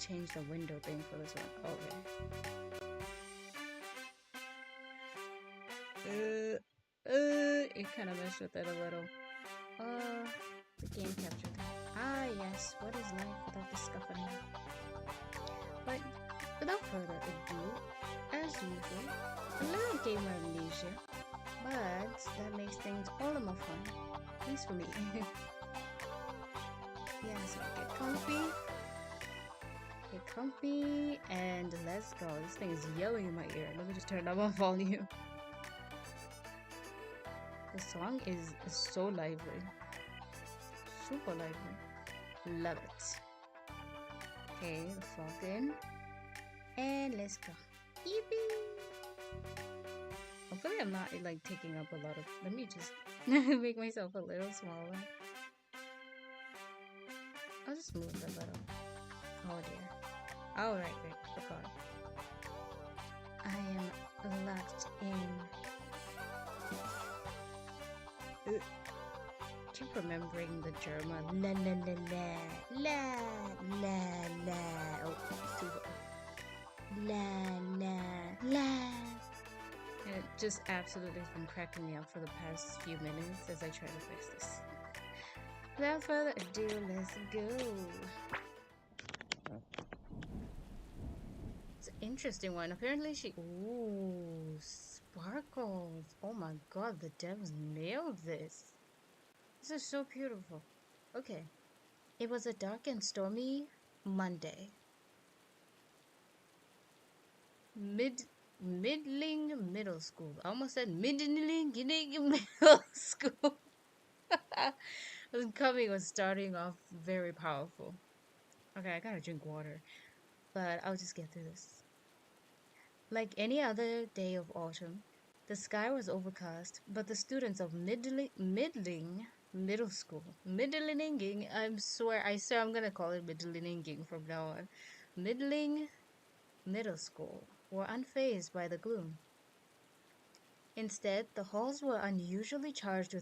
change the window thing for this one. Okay. It kind of messed with it a little. The game capture thing. Ah, yes. What is life without the Scuff and A? But without further ado, as usual, a little gamer amnesia, but that makes things all the more fun, at least for me. Yeah, so get comfy, and let's go. This thing is yelling in my ear. Let me just turn up on volume. The song is so lively, super lively. Love it. Okay, let's log in. And let's go. Yippee! Hopefully I'm not like taking up a lot of... Let me just make myself a little smaller. I'll just move a little. Oh dear. Alright, forgot. I am locked in. Keep remembering the German. La la la la. La la la. Oh, too low. La la la. And it just absolutely has been cracking me up for the past few minutes as I try to fix this. Without further ado, let's go. It's an interesting one. Apparently she... Ooh, sparkles. Oh my god, the devs nailed this. This is so beautiful. Okay. It was a dark and stormy Monday. Middling middle school. I almost said middling middle school. Coming was starting off very powerful. Okay, I gotta drink water. But I'll just get through this. Like any other day of autumn, the sky was overcast, but the students of middling middle school, middlinging, I swear I'm gonna call it middlinging from now on, middling middle school, were unfazed by the gloom. Instead, the halls were unusually charged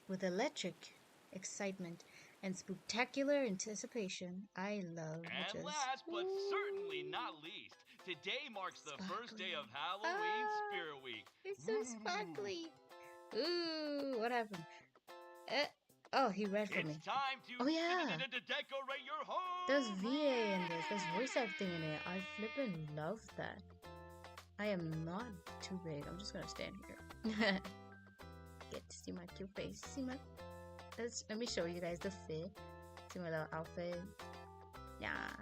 with electric excitement and spectacular anticipation. I love And last but certainly not least, today marks the first day of Halloween Spirit Week. It's so sparkly. Ooh, what happened? Oh, he read for me. It's time to decorate your home. There's VA in this. There's voice acting in it. I flippin' love that. I am not too big. I'm just gonna stand here. Get to see my cute face. See my... Let me show you guys the fit. See my little outfit. Yeah.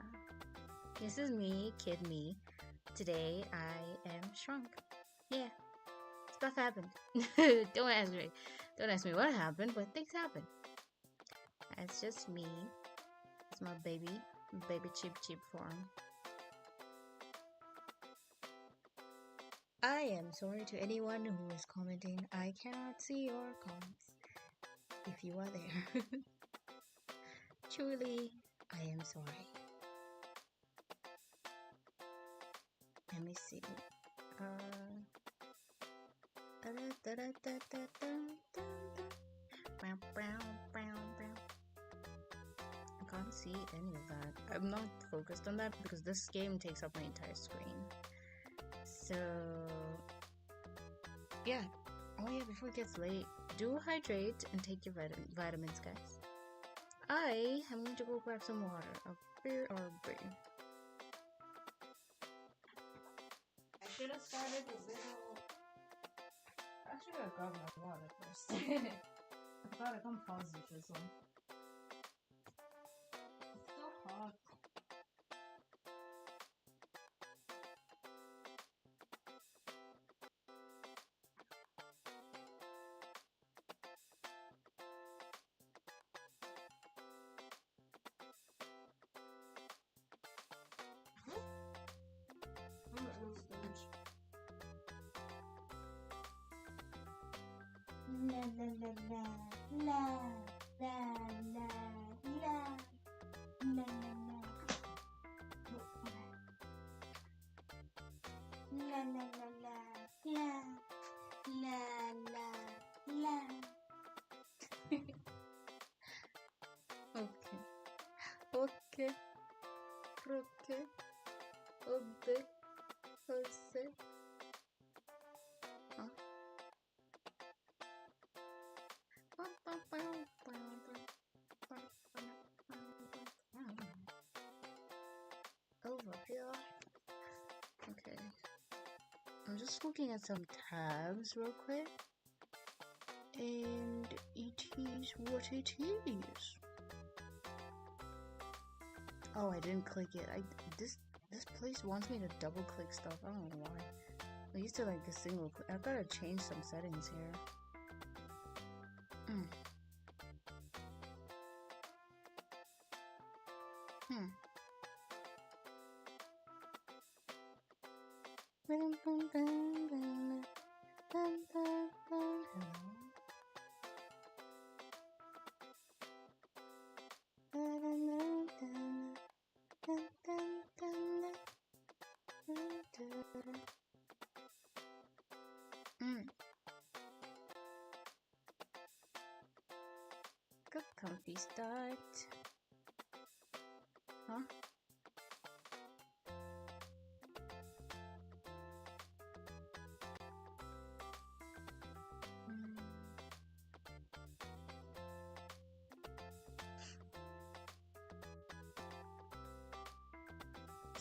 This is me, kid me. Today I am shrunk. Yeah. Stuff happened. Don't ask me. Don't ask me what happened, but things happen. It's just me. It's my baby cheap form. I am sorry to anyone who is commenting. I cannot see your comments. If you are there. Truly, I am sorry. Let me see. I can't see any of that. I'm not focused on that because this game takes up my entire screen. So, yeah. Oh yeah, before it gets late, do hydrate and take your vitamins, guys. I am going to go grab some water. A beer or a brew. I should have started a little... I should have grabbed my water first. I thought I can pause it this one. It's so hot. La la la la la la la la la la la la la la la la. Okay. Okay. I'm just looking at some tabs real quick. And it is what it is. Oh, I didn't click it. This place wants me to double click stuff. I don't know why. I used to like a single click. I've gotta change some settings here. Hmm. Good comfy start. Huh?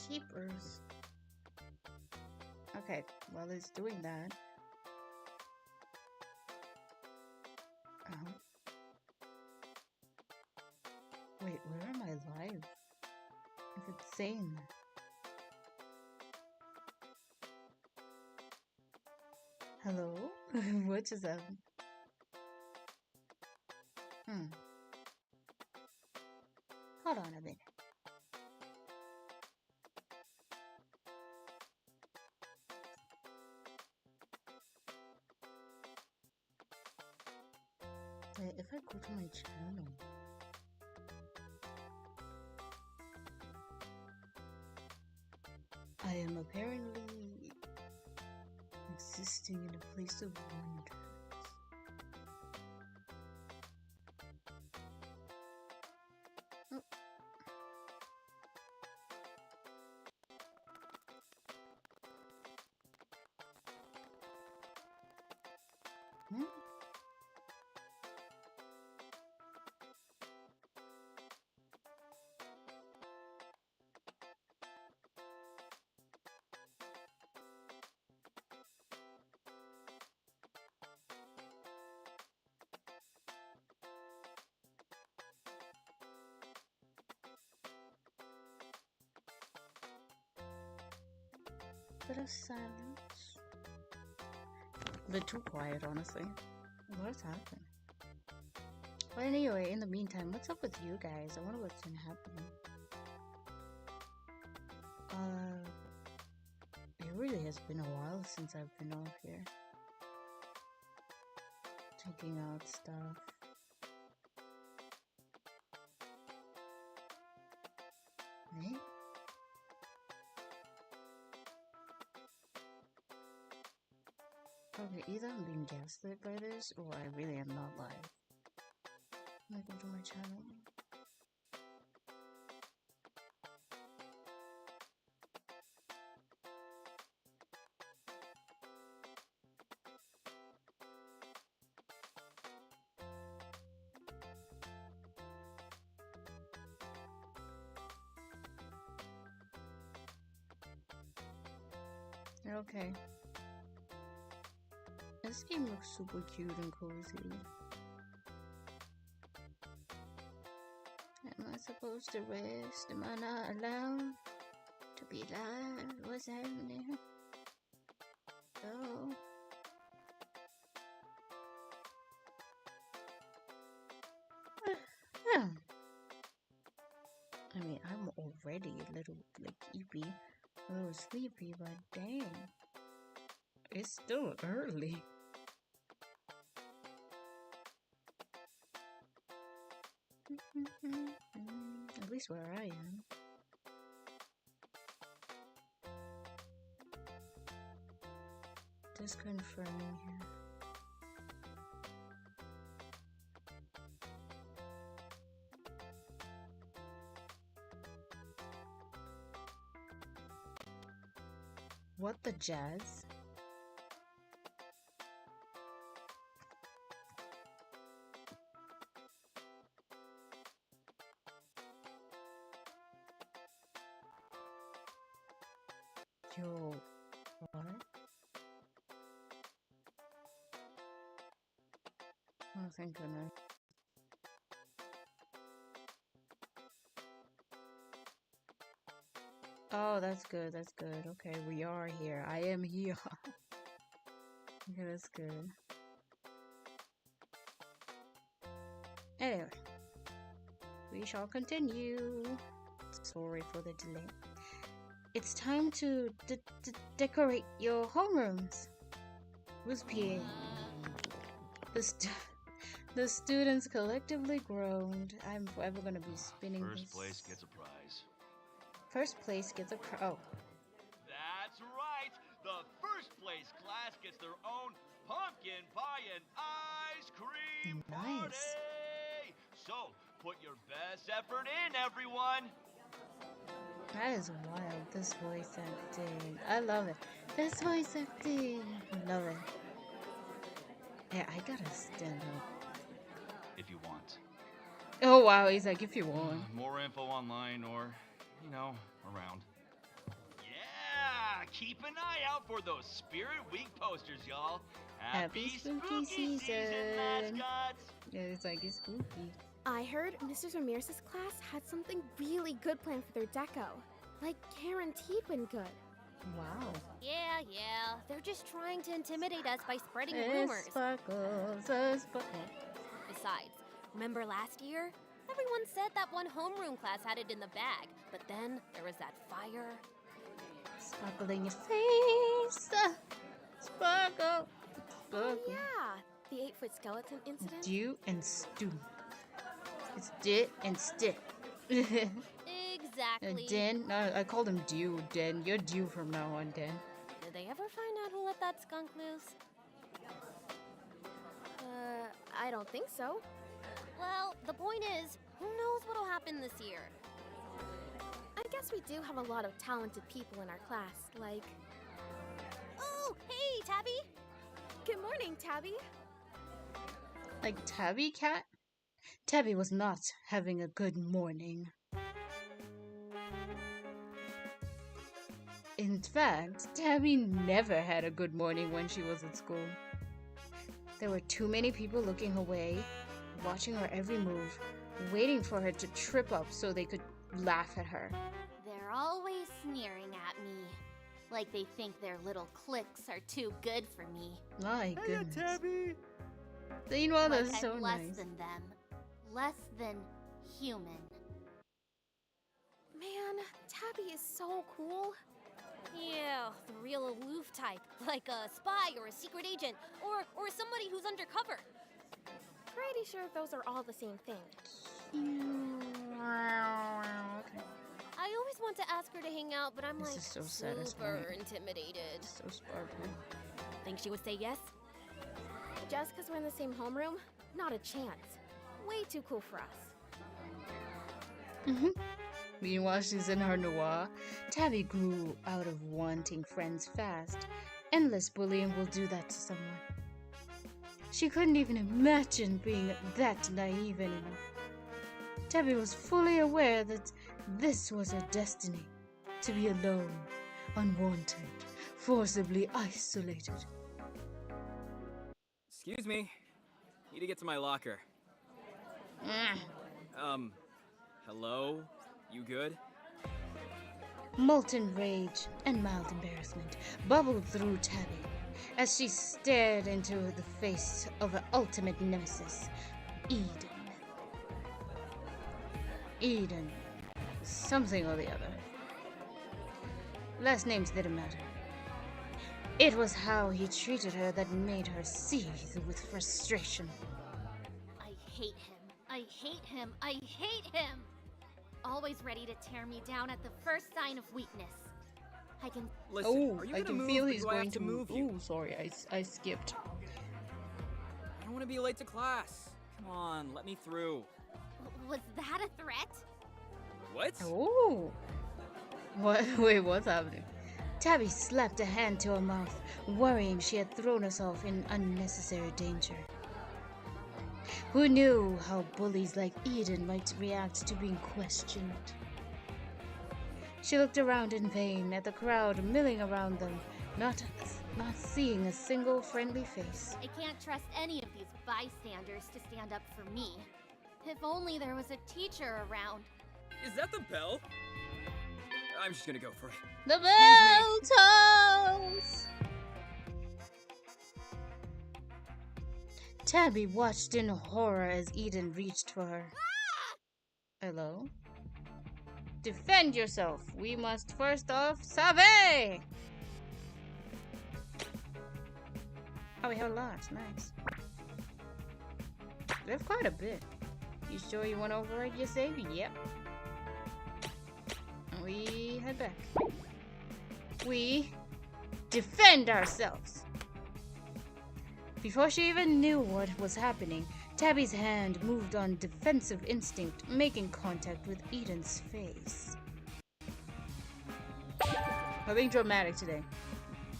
Keepers. Okay, while it's doing that. Wait, where am I live? If it's saying that. Hello? What just happened? Hold on a minute. Wait, if I go to my channel. I am apparently existing in a place of wonder. Oh. Bit of silence. A bit too quiet, honestly. What's happening? But anyway, in the meantime, what's up with you guys? I wonder what's been happening. It really has been a while since I've been off here. Checking out stuff. Right? Okay, either I'm being gaslit by this, or I really am not live. I'm gonna go to my channel. Okay. This game looks super cute and cozy. Am I supposed to rest? Am I not allowed to be live? What's happening? Oh. I mean, I'm already a little, eepy, a little sleepy, but dang. It's still early. At least where I am. Just confirming here. What the jazz? Yo, what? Oh, thank goodness. Oh, that's good. That's good. Okay, we are here. I am here. Okay, that's good. Anyway, we shall continue. Sorry for the delay. It's time to decorate your homerooms. Who's PA? The students collectively groaned. I'm forever gonna be spinning First this. place gets a prize. First place gets a prize. Oh. That's right. The first place class gets their own pumpkin pie and ice cream party. Nice. So, put your best effort in, everyone. That is wild. This voice acting. I love it. This voice acting. Love it. Yeah, I gotta stand up. If you want. Oh wow, he's like, if you want. More info online or, around. Yeah, keep an eye out for those Spirit Week posters, y'all. Happy spooky season, mascots. Yeah, it's like, it's spooky. I heard Mrs. Ramirez's class had something really good planned for their deco. Like guaranteed when good. Wow. Yeah. They're just trying to intimidate us by spreading rumors. Sparkles. Besides, remember last year? Everyone said that one homeroom class had it in the bag, but then there was that fire. Sparkle in your face. Sparkle. Oh yeah, the 8-foot skeleton incident. Dew and stew. It's dit and stick. Exactly. Den? No, I called him Dew. Den. You're Dew from now on, Den. Did they ever find out who let that skunk loose? I don't think so. Well, the point is, who knows what'll happen this year? I guess we do have a lot of talented people in our class, like... Oh, hey, Tabby! Good morning, Tabby. Like Tabby Cat? Tabby was not having a good morning. In fact, Tabby never had a good morning when she was at school. There were too many people looking her way, watching her every move, waiting for her to trip up so they could laugh at her. They're always sneering at me. Like they think their little clicks are too good for me. My goodness. Tabby. Meanwhile, Like that's so I'm less nice. than them. Less than human. Man, Tabby is so cool. Yeah, the real aloof type, like a spy or a secret agent, or somebody who's undercover. Pretty sure those are all the same thing. Okay. I always want to ask her to hang out, but I'm This like is so super satisfying. intimidated. So sparkly. Think she would say yes? Just because we're in the same homeroom? Not a chance. Way too cool for us. Meanwhile, she's in her noir. Tabby grew out of wanting friends fast. Endless bullying will do that to someone. She couldn't even imagine being that naive anymore. Tabby was fully aware that this was her destiny. To be alone, unwanted, forcibly isolated. Excuse me. Need to get to my locker. Hello? You good? Molten rage and mild embarrassment bubbled through Tabby as she stared into the face of her ultimate nemesis, Eden. Eden. Something or the other. Last names didn't matter. It was how he treated her that made her seethe with frustration. I hate him. I hate him. I hate him. Always ready to tear me down at the first sign of weakness. I can... Listen, Oh, are you I gonna can move, feel or he's do I have going to move you? Ooh, sorry, I skipped. I don't want to be late to class. Come on, let me through. Was that a threat? What? Oh. What? Wait, what's happening? Tabby slapped a hand to her mouth, worrying she had thrown herself in unnecessary danger. Who knew how bullies like Eden might react to being questioned? She looked around in vain at the crowd milling around them, not seeing a single friendly face. I can't trust any of these bystanders to stand up for me. If only there was a teacher around. Is that the bell? I'm just gonna go for it. The bell tolls! Tabby watched in horror as Eden reached for her. Hello? Defend yourself. We must first off survey! Oh, we have a lot. Nice. We have quite a bit. You sure you want to override your save? Yep. We head back. We defend ourselves. Before she even knew what was happening, Tabby's hand moved on defensive instinct, making contact with Eden's face. We're being dramatic today.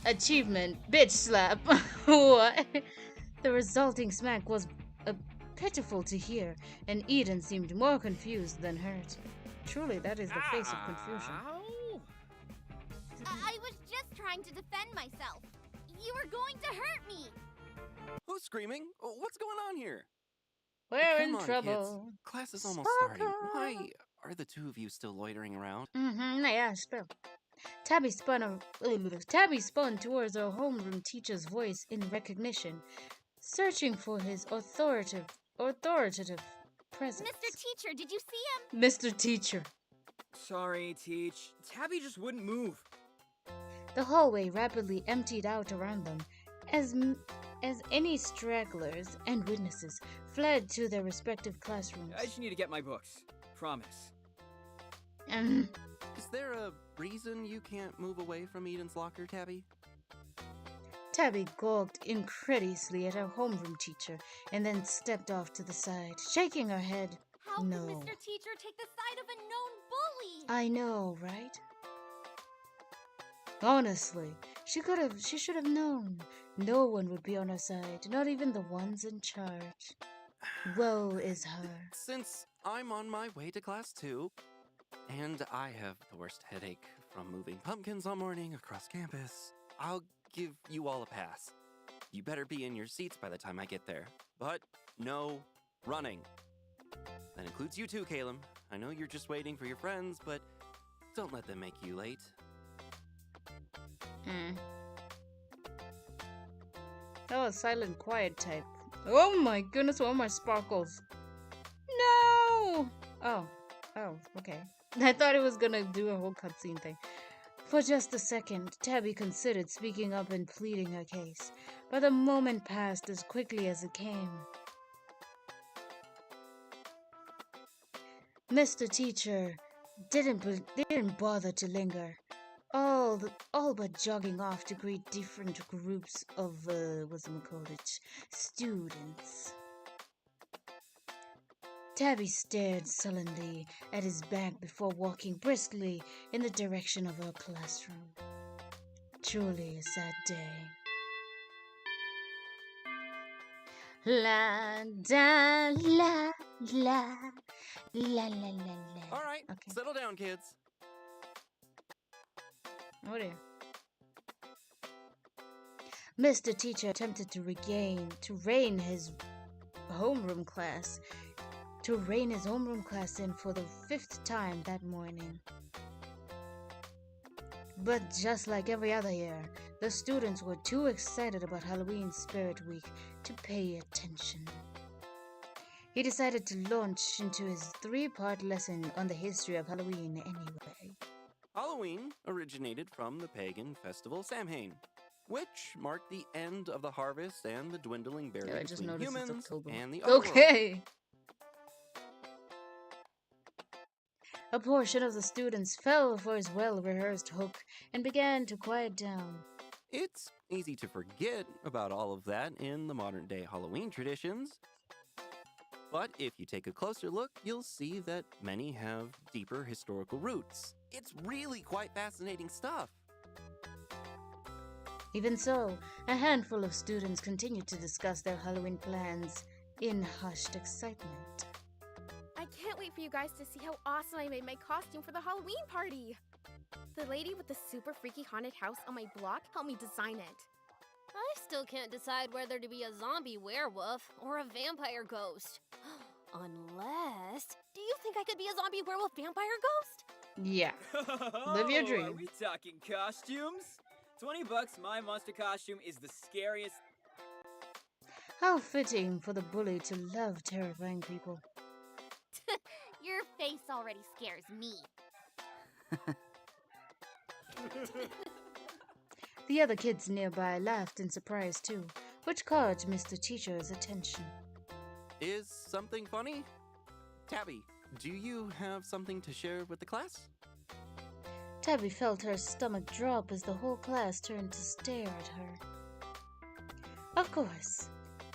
Achievement, bitch slap. What? The resulting smack was pitiful to hear, and Eden seemed more confused than hurt. Truly, that is the face of confusion. Ow. I was just trying to defend myself. You were going to hurt me. Who's screaming? What's going on here? We're Come in on, trouble. Kids. Class is almost starting. Why are the two of you still loitering around? Yeah, spill. Tabby spun towards her homeroom teacher's voice in recognition, searching for his authoritative presence. Mr. Teacher, did you see him? Mr. Teacher. Sorry, Teach. Tabby just wouldn't move. The hallway rapidly emptied out around them, as any stragglers and witnesses fled to their respective classrooms. I just need to get my books. Promise. Is there a reason you can't move away from Eden's locker, Tabby? Tabby gawked incredulously at her homeroom teacher and then stepped off to the side, shaking her head. How No. could Mr. Teacher take the side of a known bully? I know, right? Honestly, she should have known. No one would be on her side, not even the ones in charge. Woe is her. Since I'm on my way to class too, and I have the worst headache from moving pumpkins all morning across campus, I'll give you all a pass. You better be in your seats by the time I get there. But no running. That includes you too, Caleb. I know you're just waiting for your friends, but don't let them make you late. That was silent, quiet type. Oh my goodness, all my sparkles. No! Oh, okay. I thought it was gonna do a whole cutscene thing. For just a second, Tabby considered speaking up and pleading her case, but the moment passed as quickly as it came. Mr. Teacher didn't bother to linger, all but jogging off to greet different groups of students. Tabby stared sullenly at his back before walking briskly in the direction of her classroom. Truly a sad day. La da la la la la la la. All right, Okay. settle down, kids. Oh dear. Mr. Teacher attempted to rein his homeroom class in for the 5th time that morning. But just like every other year, the students were too excited about Halloween Spirit Week to pay attention. He decided to launch into his 3-part lesson on the history of Halloween anyway. Halloween originated from the pagan festival Samhain, which marked the end of the harvest and the dwindling barrier I just between noticed it's humans October. and the other world. Okay. A portion of the students fell for his well-rehearsed hook and began to quiet down. It's easy to forget about all of that in the modern-day Halloween traditions. But if you take a closer look, you'll see that many have deeper historical roots. It's really quite fascinating stuff. Even so, a handful of students continued to discuss their Halloween plans in hushed excitement. I can't wait for you guys to see how awesome I made my costume for the Halloween party. The lady with the super freaky haunted house on my block helped me design it. I still can't decide whether to be a zombie werewolf or a vampire ghost. Unless... Do you think I could be a zombie werewolf vampire ghost? Yeah. Live your Are dream. we talking costumes? $20, my monster costume is the scariest. How fitting for the bully to love terrifying people. Your face already scares me. The other kids nearby laughed in surprise too, which caught Mr. Teacher's attention. Is something funny? Tabby, do you have something to share with the class? Tabby felt her stomach drop as the whole class turned to stare at her. Of course,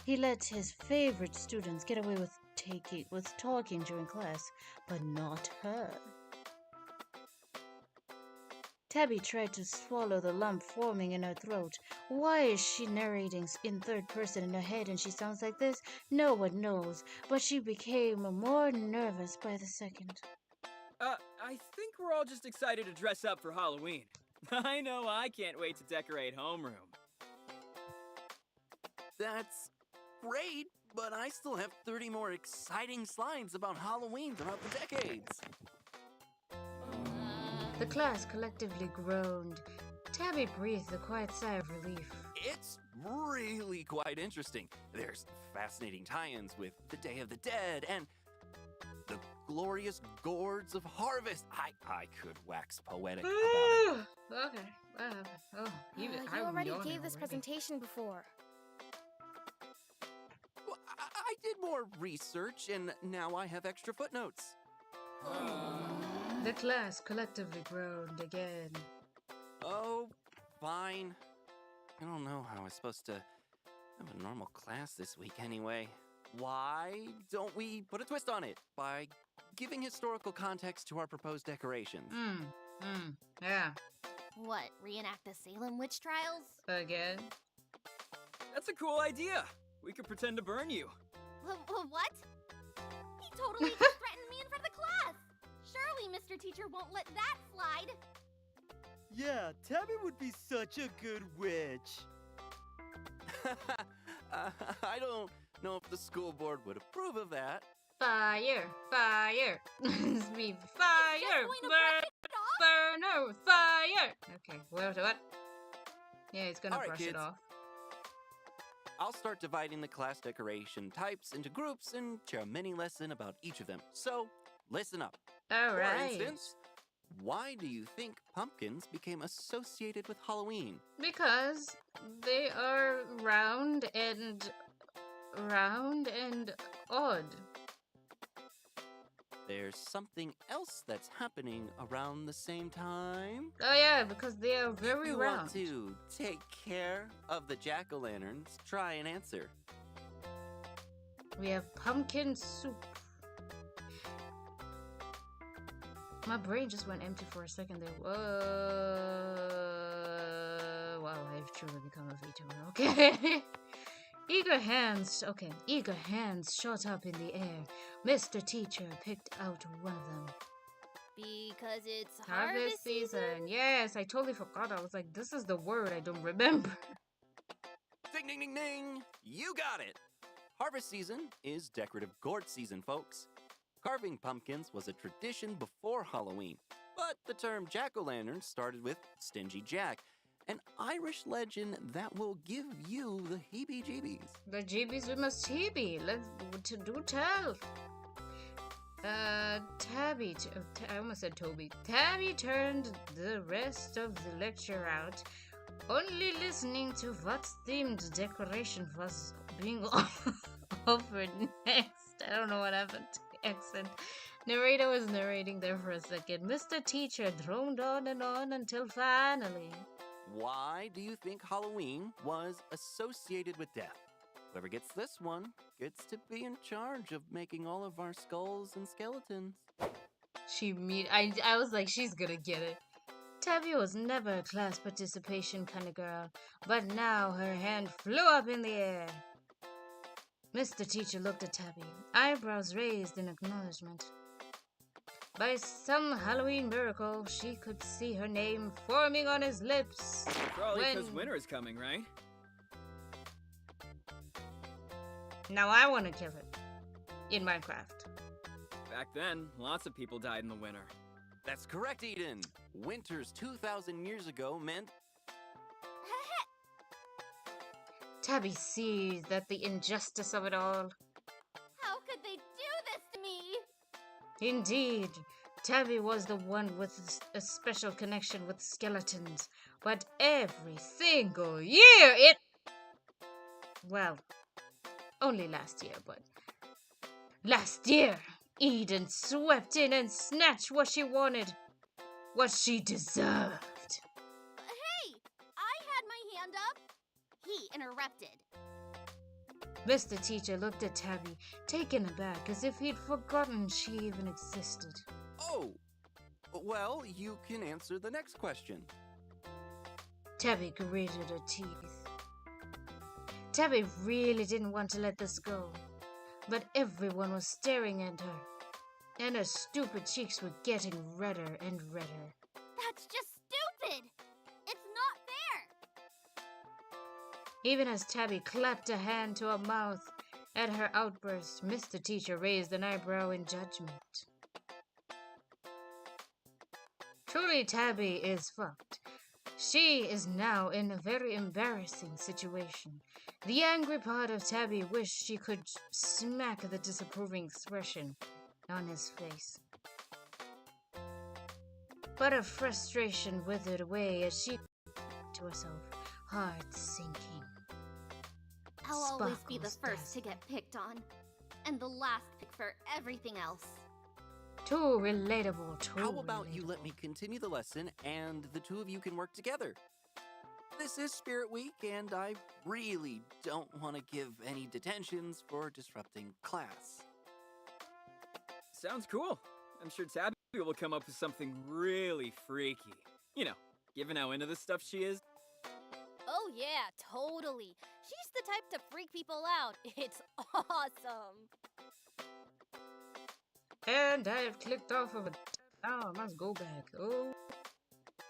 he let his favorite students get away with talking during class, but not her. Tabby tried to swallow the lump forming in her throat. Why is she narrating in third person in her head and she sounds like this? No one knows, but she became more nervous by the second. I think we're all just excited to dress up for Halloween. I know I can't wait to decorate homeroom. That's great, but I still have 30 more exciting slides about Halloween throughout the decades. The class collectively groaned. Tabby breathed a quiet sigh of relief. It's really quite interesting. There's fascinating tie-ins with the Day of the Dead and the glorious gourds of harvest. I could wax poetic about it. Okay. You already gave this presentation before. Well, I did more research, and now I have extra footnotes. The class collectively groaned again. Oh, fine. I don't know how I'm supposed to have a normal class this week anyway. Why don't we put a twist on it by giving historical context to our proposed decorations? Yeah. What, reenact the Salem witch trials? Again? That's a cool idea. We could pretend to burn you. What? He totally just threatened me in front of the class! Surely Mr. Teacher won't let that slide! Yeah, Tabby would be such a good witch. I don't know if the school board would approve of that. Fire! Fire! It's me. Fire! going to Burn! brush it off? Burn! No! Fire! Okay, what? Yeah, he's gonna All right, brush it kids. off. I'll start dividing the class decoration types into groups and share a mini lesson about each of them. So, listen up. All For right. instance, why do you think pumpkins became associated with Halloween? Because they are round and odd. There's something else that's happening around the same time. Oh yeah, because they are very If you round. want to take care of the jack-o'-lanterns, try and answer. We have pumpkin soup. My brain just went empty for a second there. Whoa. Wow, I've truly become a VTuber. Okay. Eager hands shot up in the air. Mr. Teacher picked out one of them. Because it's Harvest season. Yes, I totally forgot. I was like, this is the word I don't remember. Ding, ding, ding, ding! You got it! Harvest season is decorative gourd season, folks. Carving pumpkins was a tradition before Halloween, but the term jack-o'-lantern started with Stingy Jack, an Irish legend that will give you the heebie-jeebies. The jeebies we must heebie. Let's do tell. Tabby, I almost said Toby. Tabby turned the rest of the lecture out, only listening to what themed decoration was being offered next. I don't know what happened to the accent. Narrator was narrating there for a second. Mr. Teacher droned on and on until finally. Why do you think Halloween was associated with death? Whoever gets this one gets to be in charge of making all of our skulls and skeletons. I was like, she's gonna get it. Tabby was never a class participation kind of girl, but now her hand flew up in the air. Mr. Teacher looked at Tabby, eyebrows raised in acknowledgement. By some Halloween miracle, she could see her name forming on his lips. Probably because when... winter is coming, right? Now I want to kill it. In Minecraft. Back then, lots of people died in the winter. That's correct, Eden. Winters 2,000 years ago meant Tabby sees that the injustice of it all. How could they do this to me? Indeed, Tabby was the one with a special connection with skeletons. But every single year it... Well, only last year, but... Last year, Eden swept in and snatched what she wanted. What she deserved. Hey! I had my hand up. He interrupted. Mr. Teacher looked at Tabby, taken aback, as if he'd forgotten she even existed. Oh! Well, you can answer the next question. Tabby gritted her teeth. Tabby really didn't want to let this go, but everyone was staring at her, and her stupid cheeks were getting redder and redder. That's just stupid! It's not fair! Even as Tabby clapped a hand to her mouth at her outburst, Mr. Teacher raised an eyebrow in judgment. Truly, Tabby is fucked. She is now in a very embarrassing situation. The angry part of Tabby wished she could smack the disapproving expression on his face. But her frustration withered away as she to herself, heart sinking. I'll always be the Sparkles first to get picked on, and the last pick for everything else. Too relatable, too How about relatable. you let me continue the lesson and the two of you can work together? This is Spirit Week, and I really don't want to give any detentions for disrupting class. Sounds cool. I'm sure Tabby will come up with something really freaky. You know, given how into this stuff she is. Oh yeah, totally. She's the type to freak people out. It's awesome. And I have clicked off of it. Oh, I must go back. Oh,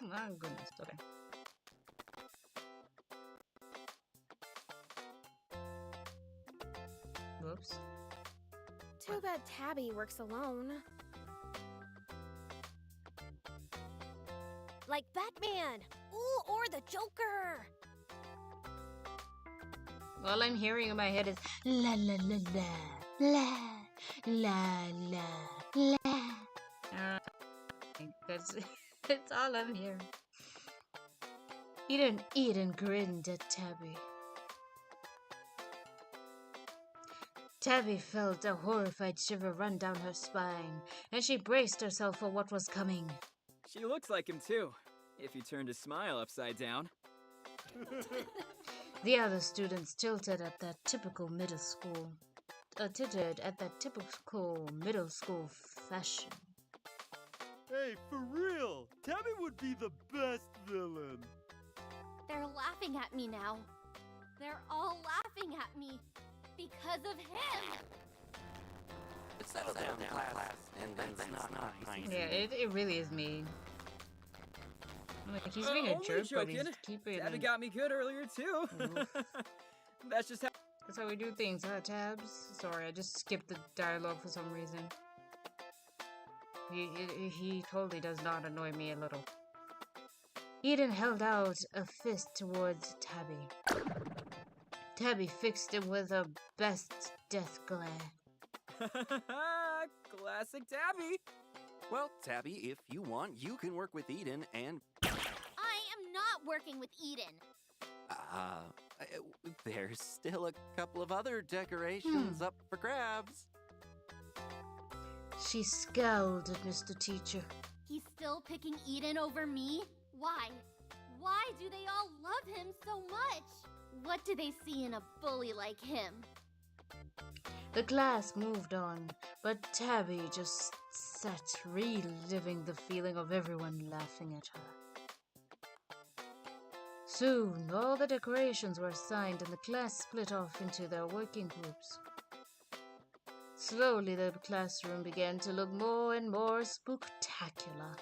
my goodness. Okay. Whoops. Too bad Tabby works alone. Like Batman. Ooh, or the Joker. All I'm hearing in my head is la la la la la la la la. That's all I'm hearing. Eden grinned at Tabby. Tabby felt a horrified shiver run down her spine, and she braced herself for what was coming. She looks like him too, if you turned his smile upside down. The other students tilted at that typical middle school fashion. Hey, for real, Tabby would be the best villain. They're laughing at me now. They're all laughing at me because of him. Settle down, class, and that's not nice. Yeah, it really is mean. Like, he's being a Only jerk, but he's joking. keeping... Tabby got me good earlier too. That's just how. That's how we do things, huh, Tabs? Sorry, I just skipped the dialogue for some reason. He totally does not annoy me a little. Eden held out a fist towards Tabby. Tabby fixed it with her best death glare. Classic Tabby. Well, Tabby, if you want, you can work with Eden and... I am not working with Eden. There's still a couple of other decorations up for grabs. She scowled at Mr. Teacher. He's still picking Eden over me? Why? Why do they all love him so much? What do they see in a bully like him? The class moved on, but Tabby just sat reliving the feeling of everyone laughing at her. Soon, all the decorations were assigned and the class split off into their working groups. Slowly, the classroom began to look more and more spooktacular.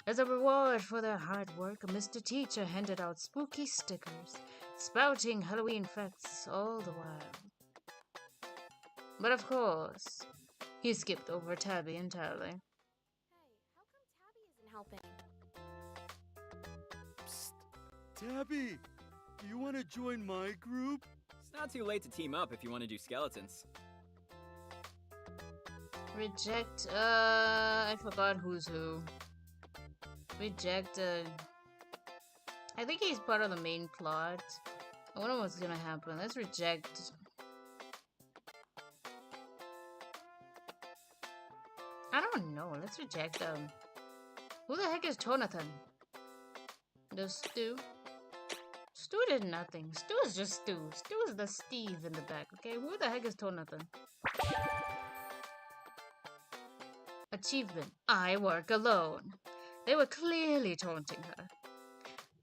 As a reward for their hard work, Mr. Teacher handed out spooky stickers, spouting Halloween facts all the while. But of course, he skipped over Tabby entirely. Hey, how come Tabby isn't helping? Psst. Tabby, do you want to join my group? It's not too late to team up if you want to do skeletons. Reject, I forgot who's who. Reject, I think he's part of the main plot. I wonder what's gonna happen. Let's reject. I don't know. Let's reject, who the heck is Jonathan? The Stu? Stu did nothing. Stu is just Stu. Stu is the Steve in the back, okay? Who the heck is Jonathan? Achievement. I work alone. They were clearly taunting her.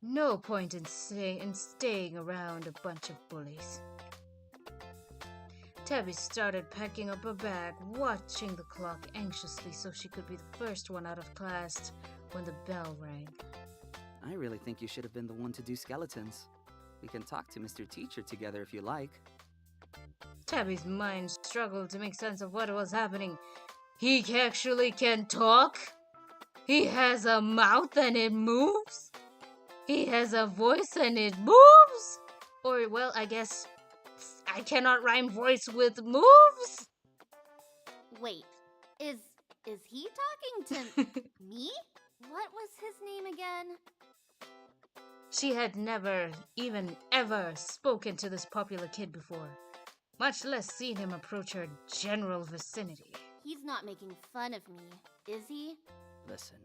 No point in staying around a bunch of bullies. Tabby started packing up her bag, watching the clock anxiously so she could be the first one out of class when the bell rang. I really think you should have been the one to do skeletons. We can talk to Mr. Teacher together if you like. Tabby's mind struggled to make sense of what was happening. He actually can talk? He has a mouth and it moves? He has a voice and it moves? Or, well, I guess I cannot rhyme voice with moves? Wait, is he talking to me? What was his name again? She had never, even ever, spoken to this popular kid before, much less seen him approach her general vicinity. He's not making fun of me, is he? Listen,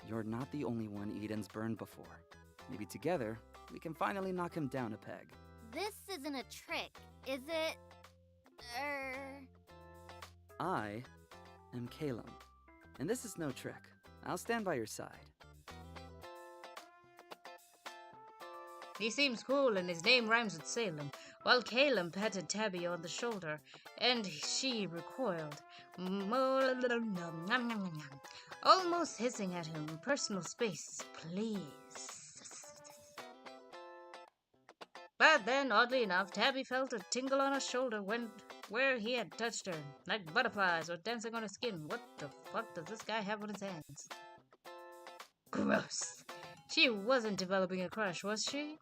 you're not the only one Eden's burned before. Maybe together, we can finally knock him down a peg. This isn't a trick, is it? I am Calum, and this is no trick. I'll stand by your side. He seems cool and his name rhymes with Salem, while Calum patted Tabby on the shoulder, and she recoiled, almost hissing at him, "Personal space, please." But then, oddly enough, Tabby felt a tingle on her shoulder where he had touched her, like butterflies or dancing on her skin. What the fuck does this guy have on his hands? Gross. She wasn't developing a crush, was she?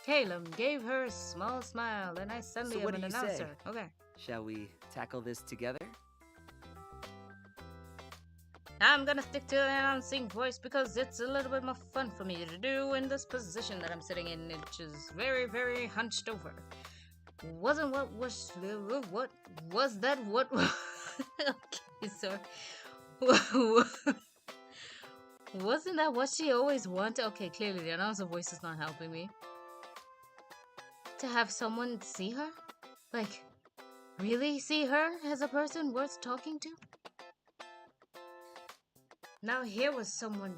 Calum gave her a small smile, and I suddenly So what am an do you say? announcer. Okay. Shall we tackle this together? I'm gonna stick to the announcing voice because it's a little bit more fun for me to do in this position that I'm sitting in, which is very, very hunched over. What was that? What? Okay, sorry. Wasn't that what she always wanted? Okay, clearly the announcer voice is not helping me. To have someone see her? Like, really see her as a person worth talking to? Now here was someone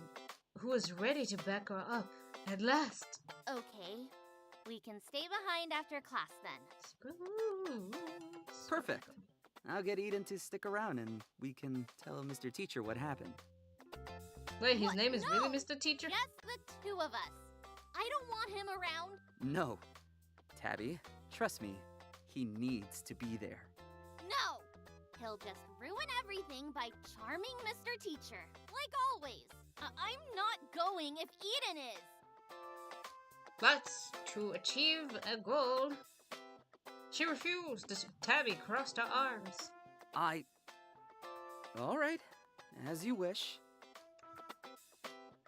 who was ready to back her up, at last. Okay, we can stay behind after class then. Perfect. I'll get Eden to stick around and we can tell Mr. Teacher what happened. Wait, his What? name is No! really Mr. Teacher? Just the two of us. I don't want him around. No. Tabby, trust me, he needs to be there. No! He'll just ruin everything by charming Mr. Teacher, like always. I'm not going if Eden is. But to achieve a goal, she refused. Tabby crossed her arms. All right, as you wish.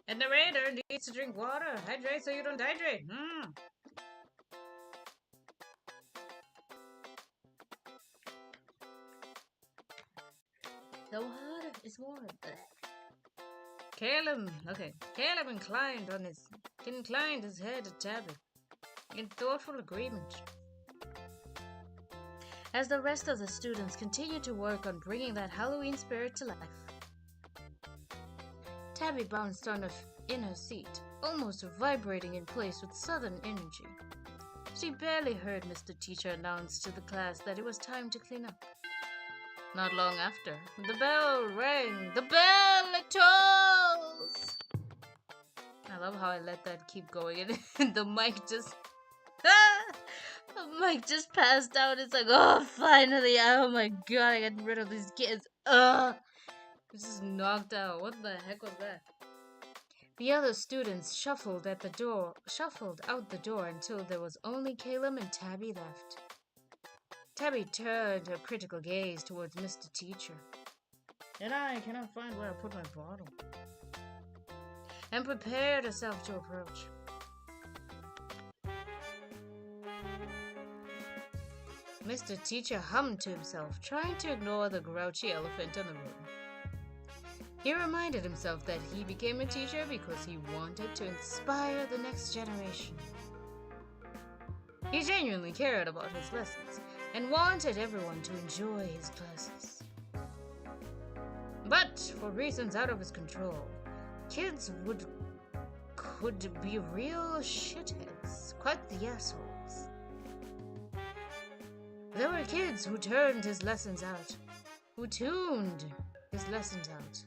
And the raider needs to drink water. Hydrate so you don't dehydrate. The water is warm. Calum inclined his head at Tabby in thoughtful agreement. As the rest of the students continued to work on bringing that Halloween spirit to life, Tabby bounced in her seat, almost vibrating in place with sudden energy. She barely heard Mr. Teacher announce to the class that it was time to clean up. Not long after, the bell rang. The bell, it tolls! I love how I let that keep going and the mic just... the mic just passed out. It's like, oh, finally. Oh my god, I got rid of these kids. It's just knocked out. What the heck was that? The other students shuffled out the door until there was only Caleb and Tabby left. Tabby turned her critical gaze towards Mr. Teacher. And I cannot find where I put my bottle. And prepared herself to approach. Mr. Teacher hummed to himself, trying to ignore the grouchy elephant in the room. He reminded himself that he became a teacher because he wanted to inspire the next generation. He genuinely cared about his lessons and wanted everyone to enjoy his classes. But for reasons out of his control, kids could be real shitheads, quite the assholes. There were kids who turned his lessons out, who tuned his lessons out.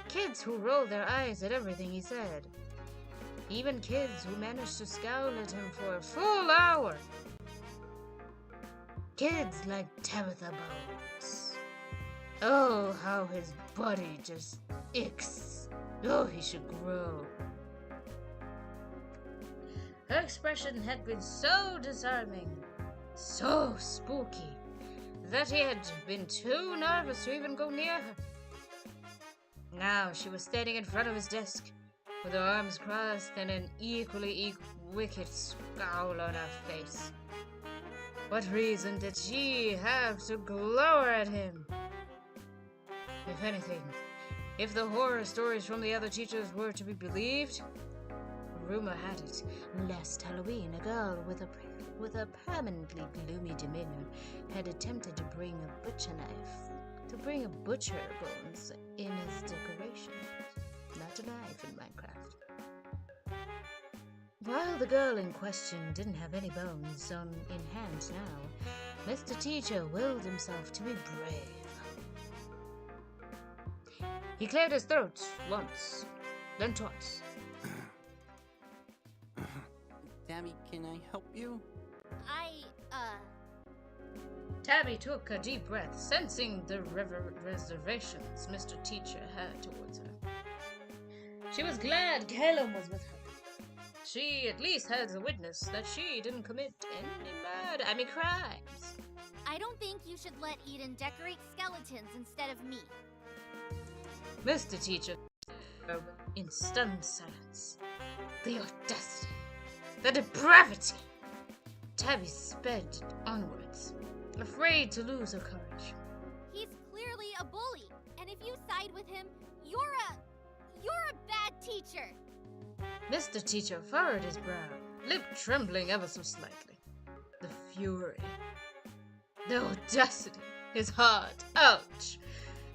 Kids who rolled their eyes at everything he said. Even kids who managed to scowl at him for a full hour. Kids like Tabitha Bones. Oh, how his body just icks. Oh, he should grow. Her expression had been so disarming, so spooky, that he had been too nervous to even go near her. Now she was standing in front of his desk, with her arms crossed and an equally wicked scowl on her face. What reason did she have to glower at him? If anything, if the horror stories from the other teachers were to be believed, rumor had it, last Halloween a girl with a permanently gloomy demeanor had attempted to bring a butcher bones in as decoration. Not a knife in Minecraft. While the girl in question didn't have any bones in hand now, Mr. Teacher willed himself to be brave. He cleared his throat once, then twice. Tabby, can I help you? Tabby took a deep breath, sensing the reservations Mr. Teacher had towards her. She was glad Caleb was with her. She at least had a witness that she didn't commit any crimes. I don't think you should let Eden decorate skeletons instead of me. Mr. Teacher in stunned silence. The audacity, the depravity. Tabby sped onwards, afraid to lose her courage. He's clearly a bully, and if you side with him, you're a bad teacher. Mr. Teacher furrowed his brow, lip trembling ever so slightly. The fury, the audacity, his heart, ouch!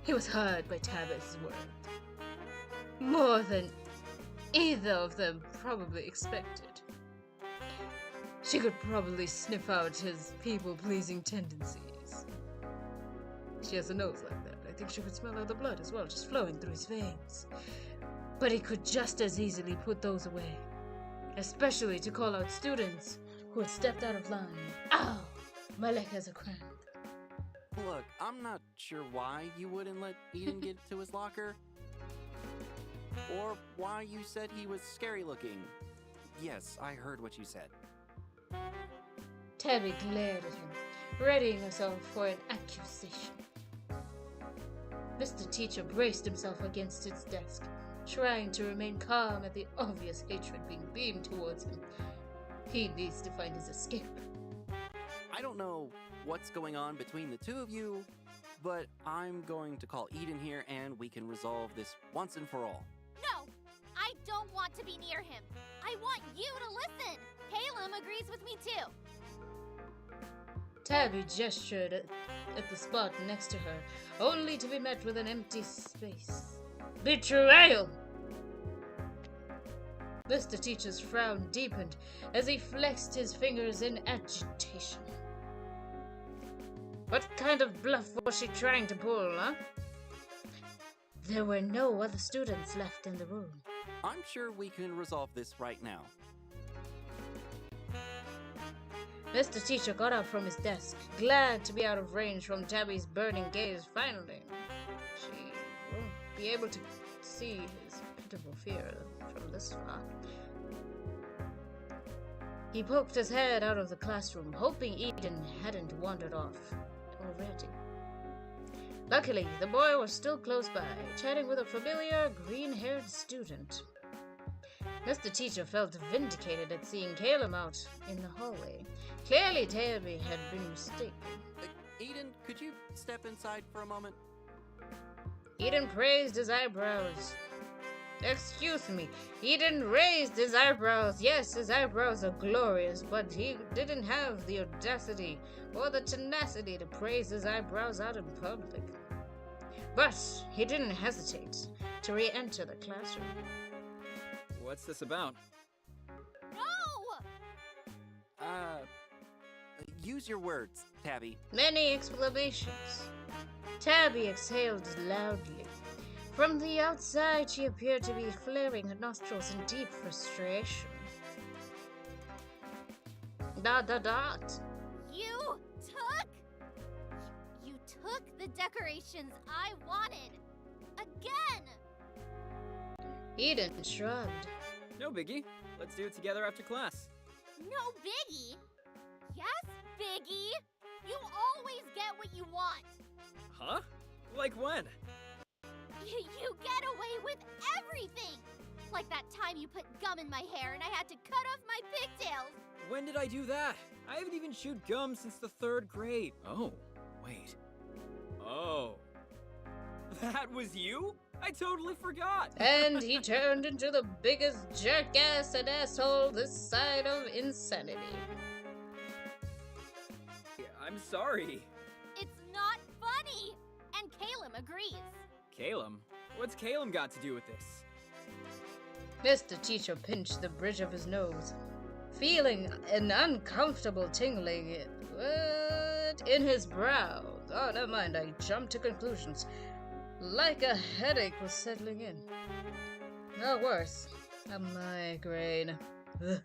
He was hurt by Tabby's word. More than either of them probably expected. She could probably sniff out his people-pleasing tendencies. She has a nose like that. I think she could smell out the blood as well, just flowing through his veins. But he could just as easily put those away. Especially to call out students who had stepped out of line. Ow! My leg has a cramp. Look, I'm not sure why you wouldn't let Eden get to his locker. Or why you said he was scary looking. Yes, I heard what you said. Tabby glared at him, readying herself for an accusation. Mr. Teacher braced himself against his desk, trying to remain calm at the obvious hatred being beamed towards him. He needs to find his escape. I don't know what's going on between the two of you, but I'm going to call Eden here and we can resolve this once and for all. No, I don't want to be near him. I want you to listen. Caleb agrees with me too. Tabby gestured at the spot next to her, only to be met with an empty space. Betrayal! Mr. Teacher's frown deepened as he flexed his fingers in agitation. What kind of bluff was she trying to pull, huh? There were no other students left in the room. I'm sure we can resolve this right now. Mr. Teacher got up from his desk, glad to be out of range from Tabby's burning gaze finally. She won't be able to see his pitiful fear from this far. He poked his head out of the classroom, hoping Eden hadn't wandered off already. Luckily, the boy was still close by, chatting with a familiar green-haired student. Mr. Teacher felt vindicated at seeing Caleb out in the hallway. Clearly, Tabby had been mistaken. Eden, could you step inside for a moment? Eden raised his eyebrows. Excuse me, Eden raised his eyebrows. Yes, his eyebrows are glorious, but he didn't have the audacity or the tenacity to praise his eyebrows out in public. But he didn't hesitate to re-enter the classroom. What's this about? No! Use your words, Tabby. Many exclamations. Tabby exhaled loudly. From the outside, she appeared to be flaring her nostrils in deep frustration. Dot dot dot. You took the decorations I wanted. Again! Eden shrugged. No biggie. Let's do it together after class. No biggie? Yes, Biggie! You always get what you want! Huh? Like when? You get away with everything! Like that time you put gum in my hair and I had to cut off my pigtails! When did I do that? I haven't even chewed gum since the 3rd grade. Oh, wait. Oh. That was you? I totally forgot! And he turned into the biggest jerk-ass and asshole this side of insanity. I'm sorry. It's not funny! And Caleb agrees. Caleb? What's Caleb got to do with this? Mr. Teacher pinched the bridge of his nose, feeling an uncomfortable tingling in his brow. Oh, never mind, I jumped to conclusions. Like a headache was settling in. Or worse, a migraine. Ugh.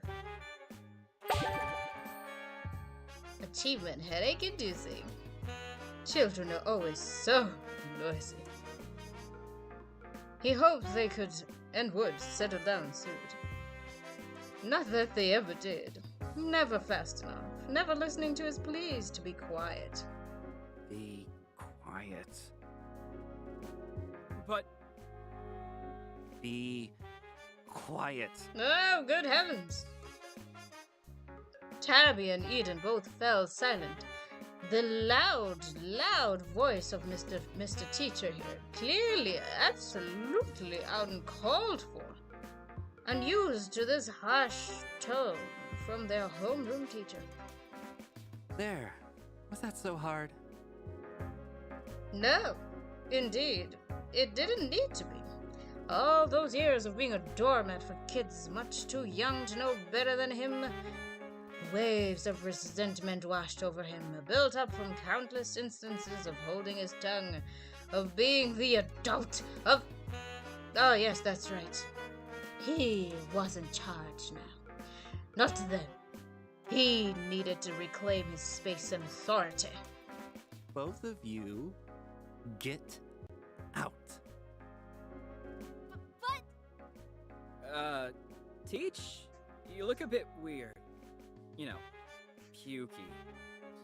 Achievement headache inducing. Children are always so noisy. He hoped they could and would settle down soon. Not that they ever did. Never fast enough. Never listening to his pleas to be quiet. Be quiet. But... Be quiet. Oh, good heavens! Tabby and Eden both fell silent. The loud voice of Mr. Teacher here, clearly, absolutely uncalled for, unused to this harsh tone from their homeroom teacher. There. Was that so hard? No, indeed, it didn't need to be. All those years of being a doormat for kids much too young to know better than him. Waves of resentment washed over him, built up from countless instances of holding his tongue, of being the adult, of... Oh, yes, that's right. He was in charge now. Not then. He needed to reclaim his space and authority. Both of you, get out. But... Teach? You look a bit weird. You know, pukey.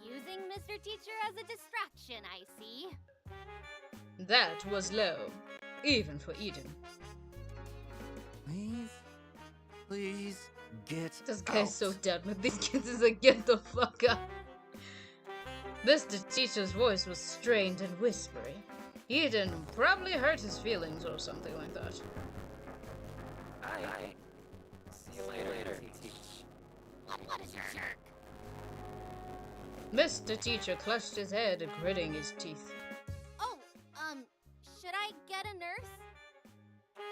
Using Mr. Teacher as a distraction, I see. That was low, even for Eden. Please, get This guy's out. so done with these kids. Is like, get the fuck up. Mr. Teacher's voice was strained and whispery. Eden probably hurt his feelings or something like that. Aye. See you later, Teach. What is your jerk? Mr. Teacher clutched his head, gritting his teeth. Oh, should I get a nurse?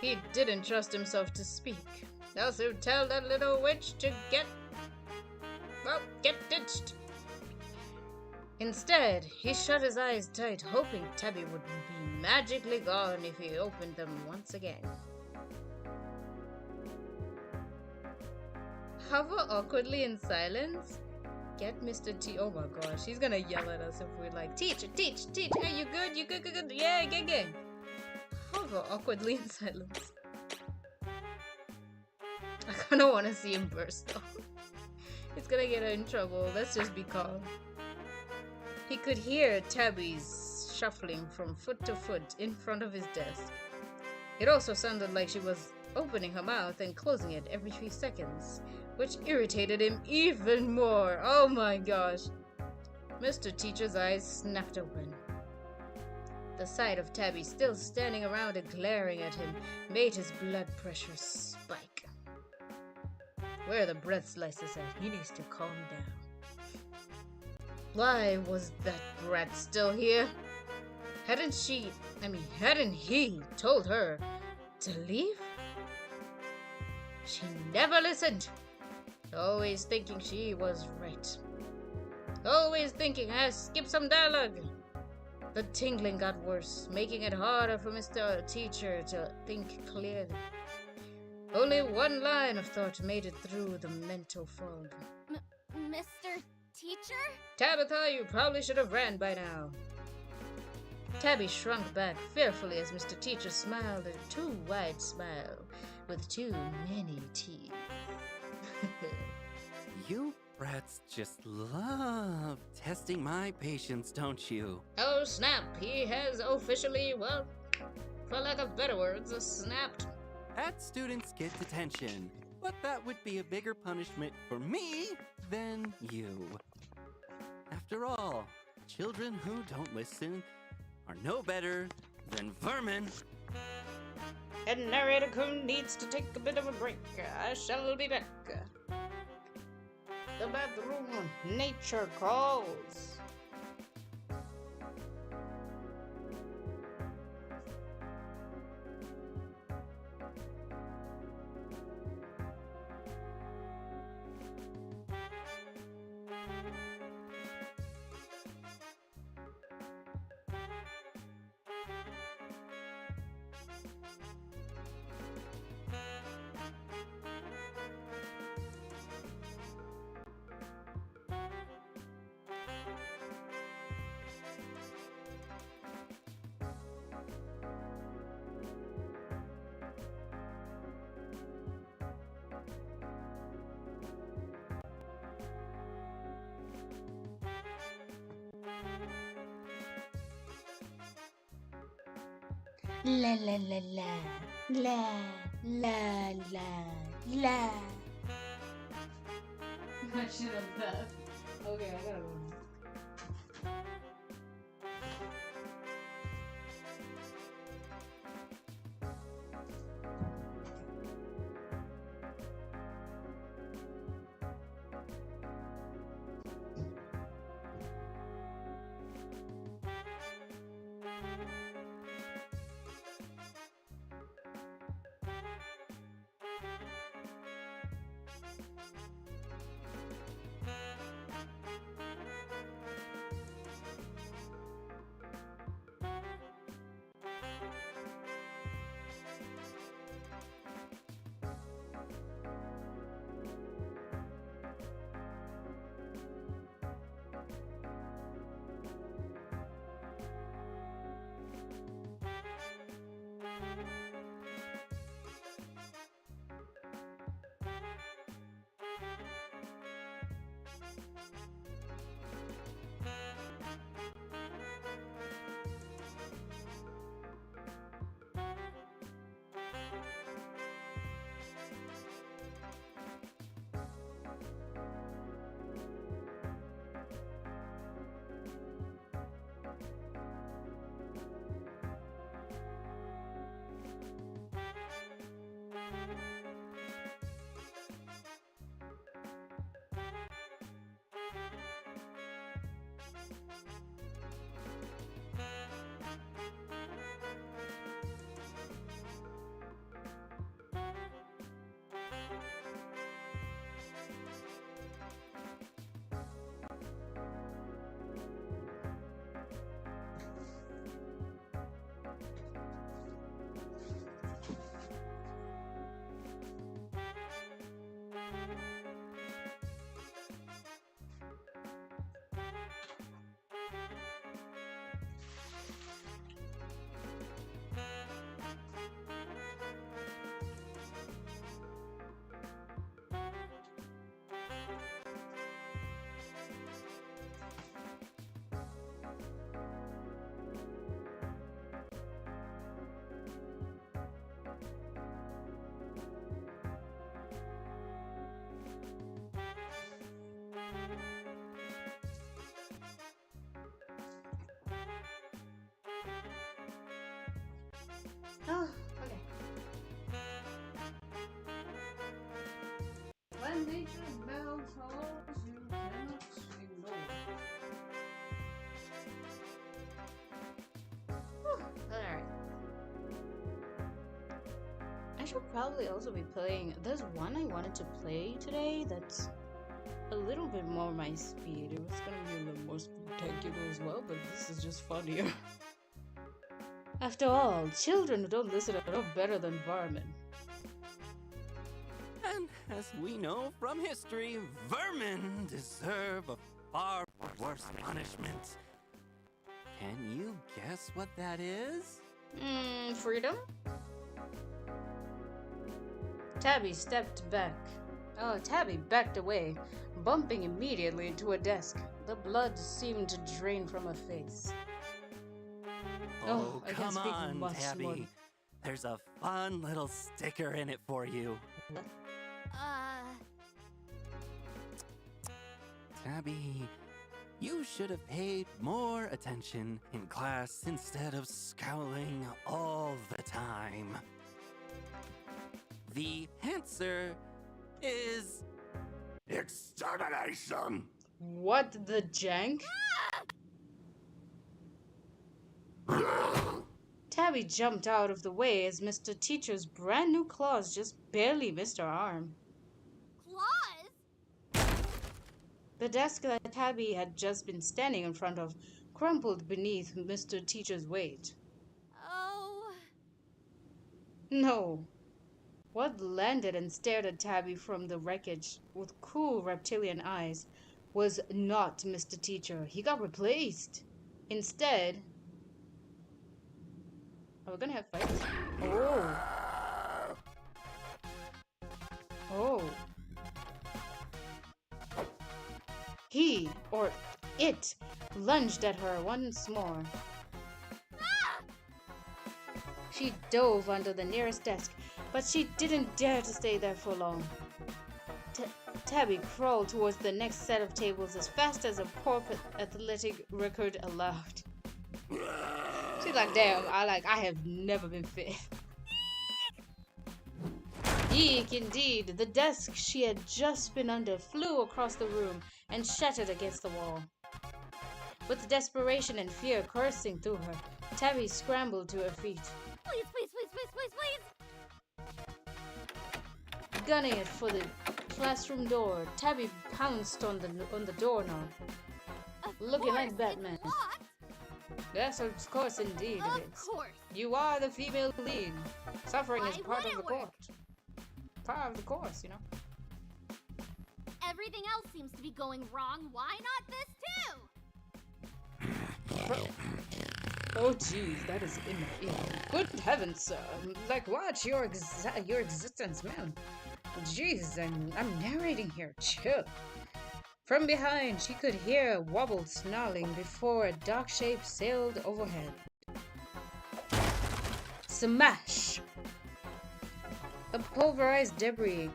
He didn't trust himself to speak. Also, tell that little witch to get ditched. Instead, he shut his eyes tight, hoping Tabby would be magically gone if he opened them once again. Hover awkwardly in silence. Get Mr. T. Oh my gosh, he's gonna yell at us if we're like, teach. Hey, you good? You good? Yeah, good. Hover awkwardly in silence. I kinda wanna see him burst though. It's gonna get her in trouble. Let's just be calm. He could hear Tabby's shuffling from foot to foot in front of his desk. It also sounded like she was opening her mouth and closing it every 3 seconds, which irritated him even more. Oh my gosh. Mr. Teacher's eyes snapped open. The sight of Tabby still standing around and glaring at him made his blood pressure spike. Where are the bread slices at? He needs to calm down. Why was that brat still here? Hadn't he told her to leave? She never listened. Always thinking she was right. Always thinking I skipped some dialogue. The tingling got worse, making it harder for Mr. Teacher to think clearly. Only one line of thought made it through the mental fog. Mr. Teacher? Tabitha, you probably should have ran by now. Tabby shrunk back fearfully as Mr. Teacher smiled a too wide smile with too many teeth. You brats just love testing my patience, don't you? Oh snap, he has officially, well, for lack of better words, snapped. Bad students get detention, but that would be a bigger punishment for me than you. After all, children who don't listen are no better than vermin. And narrator Kun needs to take a bit of a break. I shall be back. The bathroom, nature calls. La la la la la la la la. I should have left. Okay, I gotta go now. nature's bells tolls, you cannot ignore. Alright. I should probably also be playing. There's one I wanted to play today that's a little bit more my speed. It was gonna be a little more spectacular as well, but this is just funnier. After all, children who don't listen are no better than vermin. And as we know from history, vermin deserve a far worse punishment. Can you guess what that is? Freedom? Tabby stepped back. Oh, Tabby backed away, bumping immediately into a desk. The blood seemed to drain from her face. Oh, I can't come speak on, much Tabby. more. There's a fun little sticker in it for you. Tabby, you should have paid more attention in class instead of scowling all the time. The answer is extermination. What the jank? Tabby jumped out of the way as Mr. Teacher's brand new claws just barely missed her arm. Claws? The desk that Tabby had just been standing in front of crumpled beneath Mr. Teacher's weight. Oh. No. What landed and stared at Tabby from the wreckage with cool reptilian eyes was not Mr. Teacher. He got replaced. Instead... Are we gonna have fights? Oh. Oh. He, or it, lunged at her once more. She dove under the nearest desk, but she didn't dare to stay there for long. Tabby crawled towards the next set of tables as fast as a poor athletic record allowed. She's like, damn, I have never been fit. Eek, indeed. The desk she had just been under flew across the room and shattered against the wall. With desperation and fear coursing through her, Tabby scrambled to her feet. Please, please, please, please, please, please! Gunning it for the classroom door, Tabby pounced on the doorknob. Looking like Batman. It's locked. Yes, of course, indeed it Of is. course. You are the female lead. Suffering is Why part would of the it work? course. Part of the course, you know. Everything else seems to be going wrong. Why not this too? Oh, jeez, that is in my ear. Good heavens, sir. Like what? Your existence, man. Jeez, I'm narrating here. Chill. From behind, she could hear a wobble snarling before a dark shape sailed overhead. Smash! A pulverized debris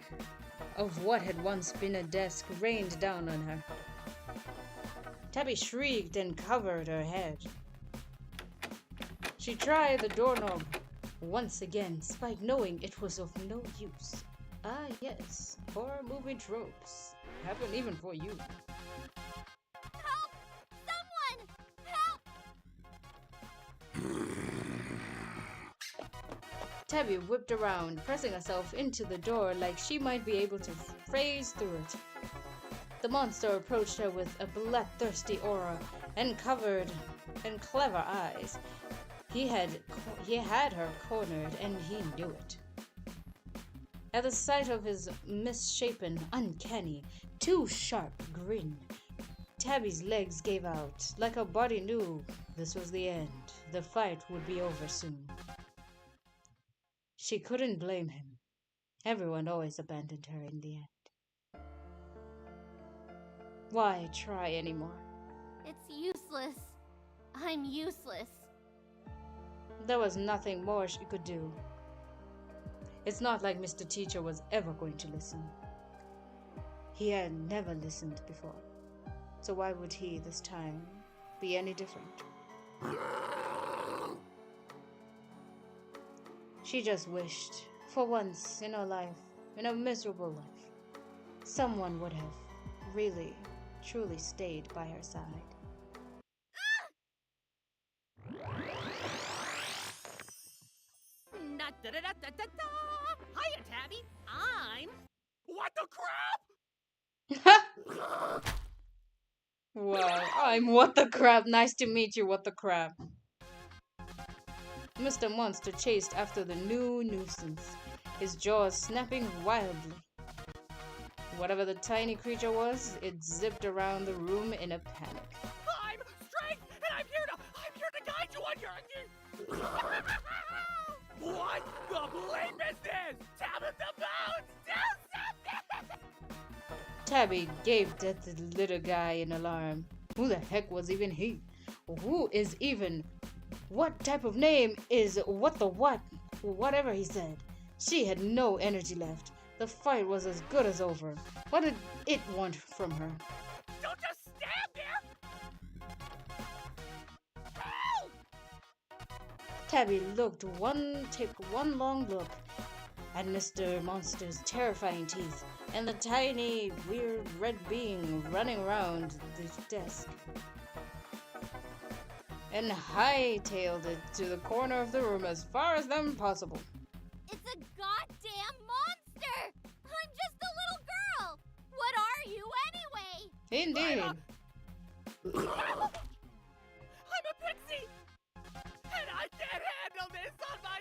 of what had once been a desk rained down on her. Tabby shrieked and covered her head. She tried the doorknob once again, despite knowing it was of no use. Ah, yes, horror movie tropes happen even for you. Help! Someone! Help! Tabby whipped around, pressing herself into the door like she might be able to phase through it. The monster approached her with a bloodthirsty aura and clever eyes. He had her cornered, and he knew it. At the sight of his misshapen, uncanny, too sharp grin, Tabby's legs gave out, like her body knew this was the end. The fight would be over soon. She couldn't blame him. Everyone always abandoned her in the end. Why try anymore? It's useless. I'm useless. There was nothing more she could do. It's not like Mr. Teacher was ever going to listen. He had never listened before. So why would he, this time, be any different? She just wished, for once in her life, in a miserable life, someone would have really, truly stayed by her side. Hiya, Tabby. I'm. What the Wow, I'm What the Crap. Nice to meet you, What the Crap. Mr. Monster chased after the new nuisance, his jaws snapping wildly. Whatever the tiny creature was, it zipped around the room in a panic. I'm Strength, and I'm here to guide you on your. What the bleep is this? Tabitha Bones, do something! Tabby gaped at the little guy in alarm. Who the heck was even he? Who is even? What type of name is what the what? Whatever he said. She had no energy left. The fight was as good as over. What did it want from her? Don't just stand there! Help! Tabby took one long look at Mr. Monster's terrifying teeth and the tiny, weird red being running around the desk, and hightailed it to the corner of the room as far as them possible. It's a goddamn monster! I'm just a little girl! What are you anyway? Indeed. I'm a pixie! And I can't handle this on my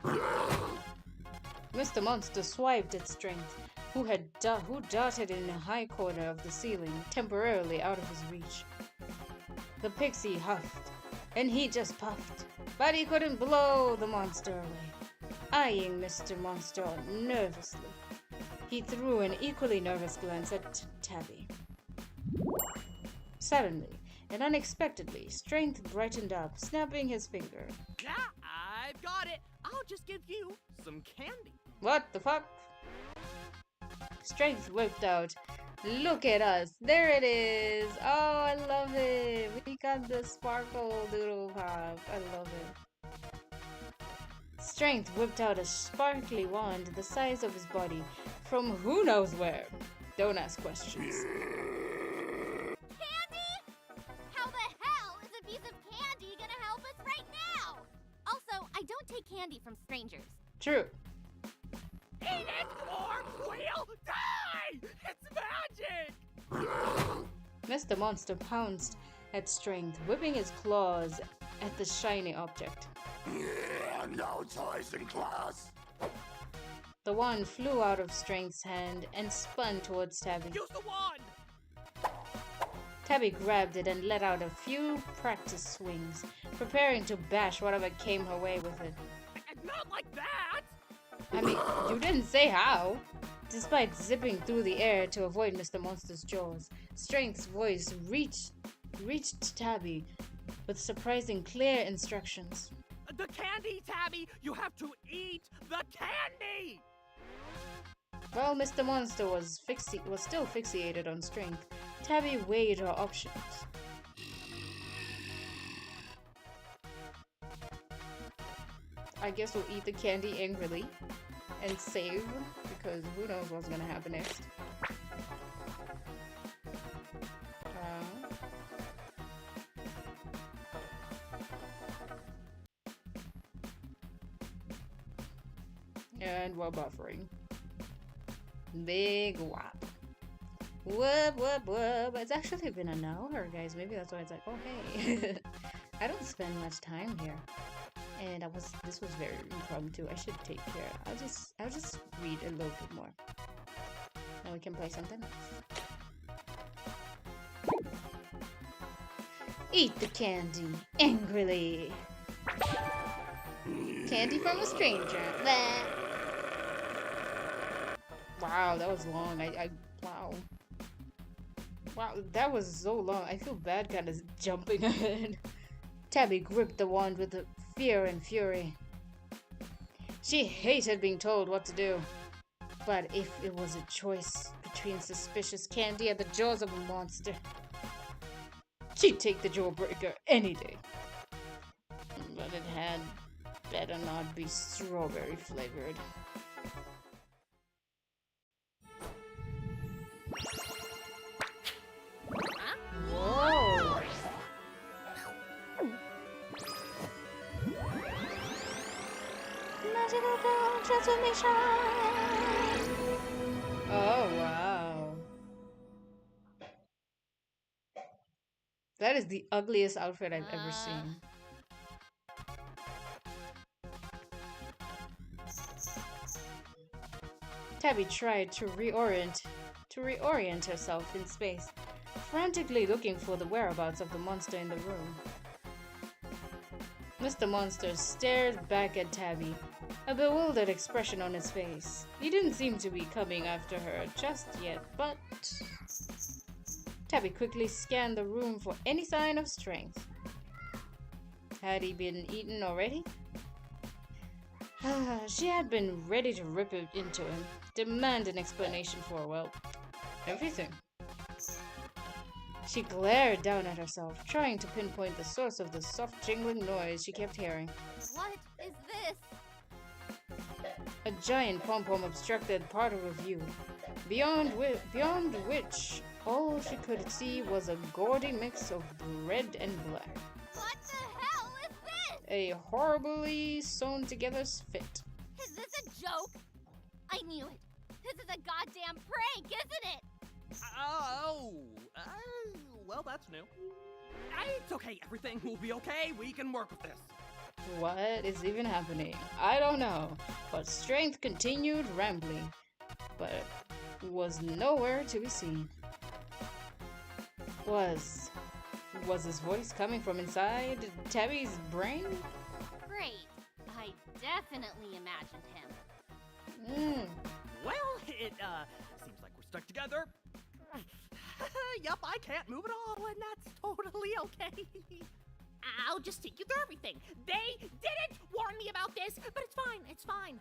own! Mr. Monster swiped at Strength, who darted in a high corner of the ceiling, temporarily out of his reach. The pixie huffed, and he just puffed, but he couldn't blow the monster away. Eyeing Mr. Monster nervously, he threw an equally nervous glance at Tabby. Suddenly and unexpectedly, Strength brightened up, snapping his finger. Yeah, I've got it. I'll just give you some candy. What the fuck? Strength whipped out. Look at us. There it is. Oh, I love it. We got the sparkle doodle pop. I love it. Strength whipped out a sparkly wand the size of his body from who knows where. Don't ask questions. Candy? How the hell is a piece of candy gonna help us right now? Also, I don't take candy from strangers. True. Eat it or we'll die! It's magic! Mr. Monster pounced at Strength, whipping his claws at the shiny object. No toys in class. The wand flew out of Strength's hand and spun towards Tabby. Use the wand! Tabby grabbed it and let out a few practice swings, preparing to bash whatever came her way with it. Not like that! I mean, you didn't say how. Despite zipping through the air to avoid Mr. Monster's jaws, Strength's voice reached Tabby with surprising clear instructions. The candy, Tabby! You have to eat the candy! While Mr. Monster was still fixated on Strength, Tabby weighed her options. I guess we'll eat the candy angrily and save, because who knows what's gonna happen next. And we're buffering. Big whop. Whoop, whoop, whoop. It's actually been an hour, guys. Maybe that's why it's like, oh, hey. I don't spend much time here. And this was very impromptu. I should take care. I'll just read a little bit more. And we can play something else. Eat the candy angrily. Candy from a stranger. Blah. Wow, that was long. Wow, that was so long. I feel bad kind of jumping ahead. Tabby gripped the wand with fear and fury. She hated being told what to do. But if it was a choice between suspicious candy and the jaws of a monster, she'd take the jawbreaker any day. But it had better not be strawberry flavored. magical girl transformation. Oh wow. That is the ugliest outfit I've ever seen. Tabby tried to reorient herself in space, frantically looking for the whereabouts of the monster in the room. Mr. Monster stared back at Tabby, a bewildered expression on his face. He didn't seem to be coming after her just yet, but Tabby quickly scanned the room for any sign of strength. Had he been eaten already? She had been ready to rip it into him, demand an explanation for, well, everything. She glared down at herself, trying to pinpoint the source of the soft jingling noise she kept hearing. What is this? A giant pom-pom obstructed part of her view, beyond which all she could see was a gaudy mix of red and black. What the hell is this? A horribly sewn together fit. Is this a joke? I knew it. This is a goddamn prank, isn't it? Well, that's new. It's okay, everything will be okay. We can work with this. What is even happening? I don't know, but Strength continued rambling, but was nowhere to be seen. Was his voice coming from inside Tabby's brain? Great. I definitely imagined him. Well, it seems like we're stuck together. Yup, I can't move at all, and that's totally okay. I'll just take you through everything. They didn't warn me about this, but it's fine, it's fine.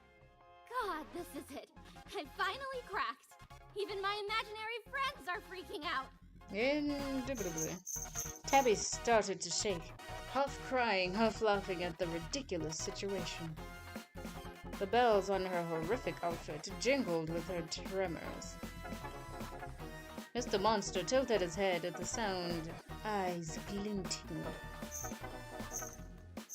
God, this is it. I finally cracked. Even my imaginary friends are freaking out. Indubitably. Tabby started to shake, half crying, half laughing at the ridiculous situation. The bells on her horrific outfit jingled with her tremors. Mr. Monster tilted his head at the sound, eyes glinting.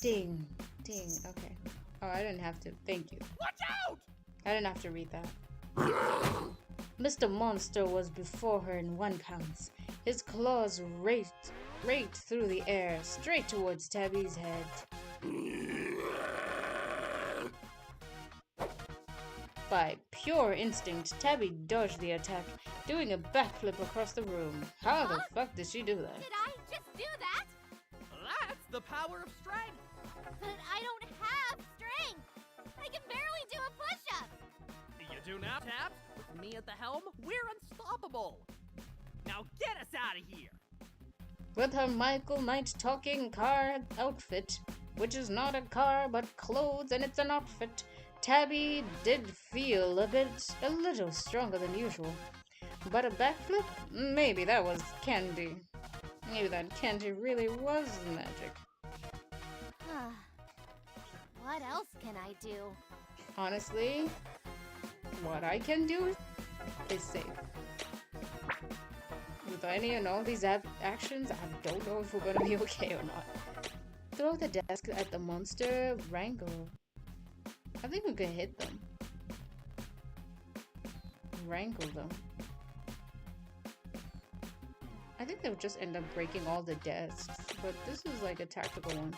Ding, ding, okay. Oh, I didn't have to, thank you. Watch out! I didn't have to read that. Mr. Monster was before her in 1 pounce. His claws raked through the air, straight towards Tabby's head. By pure instinct, Tabby dodged the attack, doing a backflip across the room. How the fuck did she do that? Did I just do that? That's the power of strength. But I don't have strength. I can barely do a push-up. You do now, Tabs? With me at the helm, we're unstoppable. Now get us out of here. With her Michael Knight talking car outfit, which is not a car but clothes and it's an outfit, Tabby did feel a little stronger than usual. But a backflip? Maybe that was candy. Maybe that candy really was magic. What else can I do? Honestly, what I can do is safe. With any and all these actions, I don't know if we're gonna be okay or not. Throw the desk at the monster, wrangle. I think we could hit them. Wrangle them. I think they'll just end up breaking all the desks, but this is like a tactical one.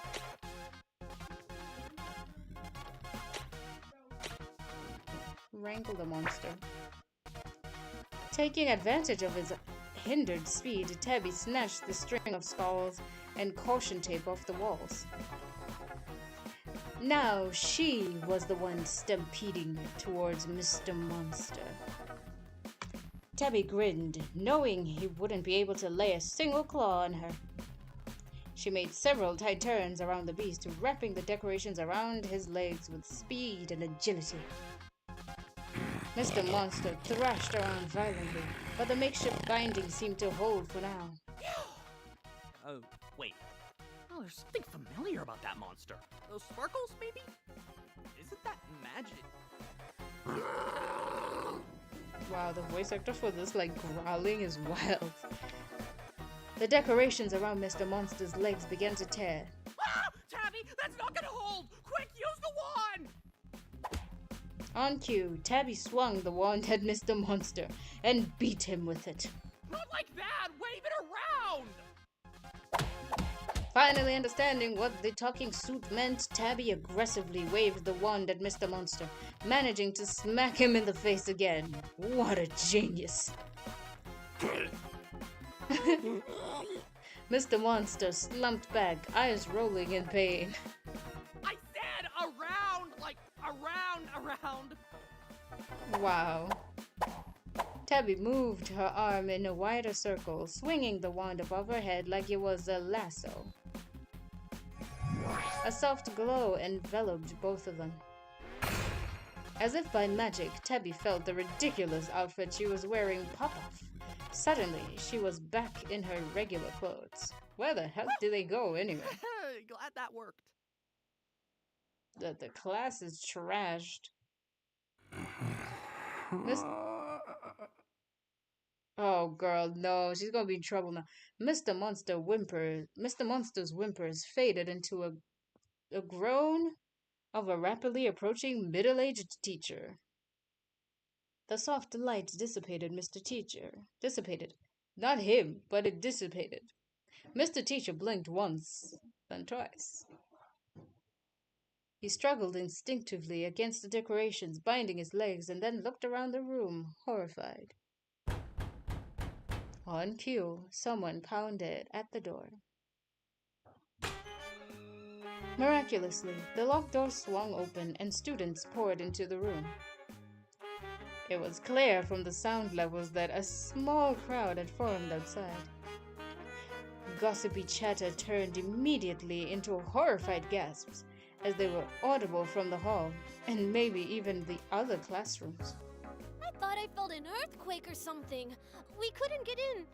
Wrangle the monster. Taking advantage of his hindered speed, Tabby snatched the string of skulls and caution tape off the walls. Now she was the one stampeding towards Mr. Monster. Tabby grinned, knowing he wouldn't be able to lay a single claw on her. She made several tight turns around the beast, wrapping the decorations around his legs with speed and agility. Mr. Monster thrashed around violently, but the makeshift binding seemed to hold for now. Oh, wait. Oh, there's something familiar about that monster. Those sparkles, maybe? Isn't that magic? Wow, the voice actor for this, like, growling is wild. The decorations around Mr. Monster's legs began to tear. Ah! Tabby, that's not gonna hold! Quick, use the wand! On cue, Tabby swung the wand at Mr. Monster and beat him with it. Not like that! Wave it around! Finally understanding what the talking suit meant, Tabby aggressively waved the wand at Mr. Monster, managing to smack him in the face again. What a genius! Mr. Monster slumped back, eyes rolling in pain. I said around! Like, around! Wow. Tabby moved her arm in a wider circle, swinging the wand above her head like it was a lasso. A soft glow enveloped both of them. As if by magic, Tabby felt the ridiculous outfit she was wearing pop off. Suddenly, she was back in her regular clothes. Where the hell did they go anyway? Glad that worked. The class is trashed. Oh, girl, no, she's gonna be in trouble now. Mr. Monster's whimpers faded into a groan of a rapidly approaching middle-aged teacher. The soft light dissipated. Not him, but it dissipated. Mr. Teacher blinked once, then twice. He struggled instinctively against the decorations, binding his legs, and then looked around the room, horrified. On cue, someone pounded at the door. Miraculously, the locked door swung open and students poured into the room. It was clear from the sound levels that a small crowd had formed outside. Gossipy chatter turned immediately into horrified gasps as they were audible from the hall and maybe even the other classrooms. I thought I felt an earthquake or something. We couldn't get in.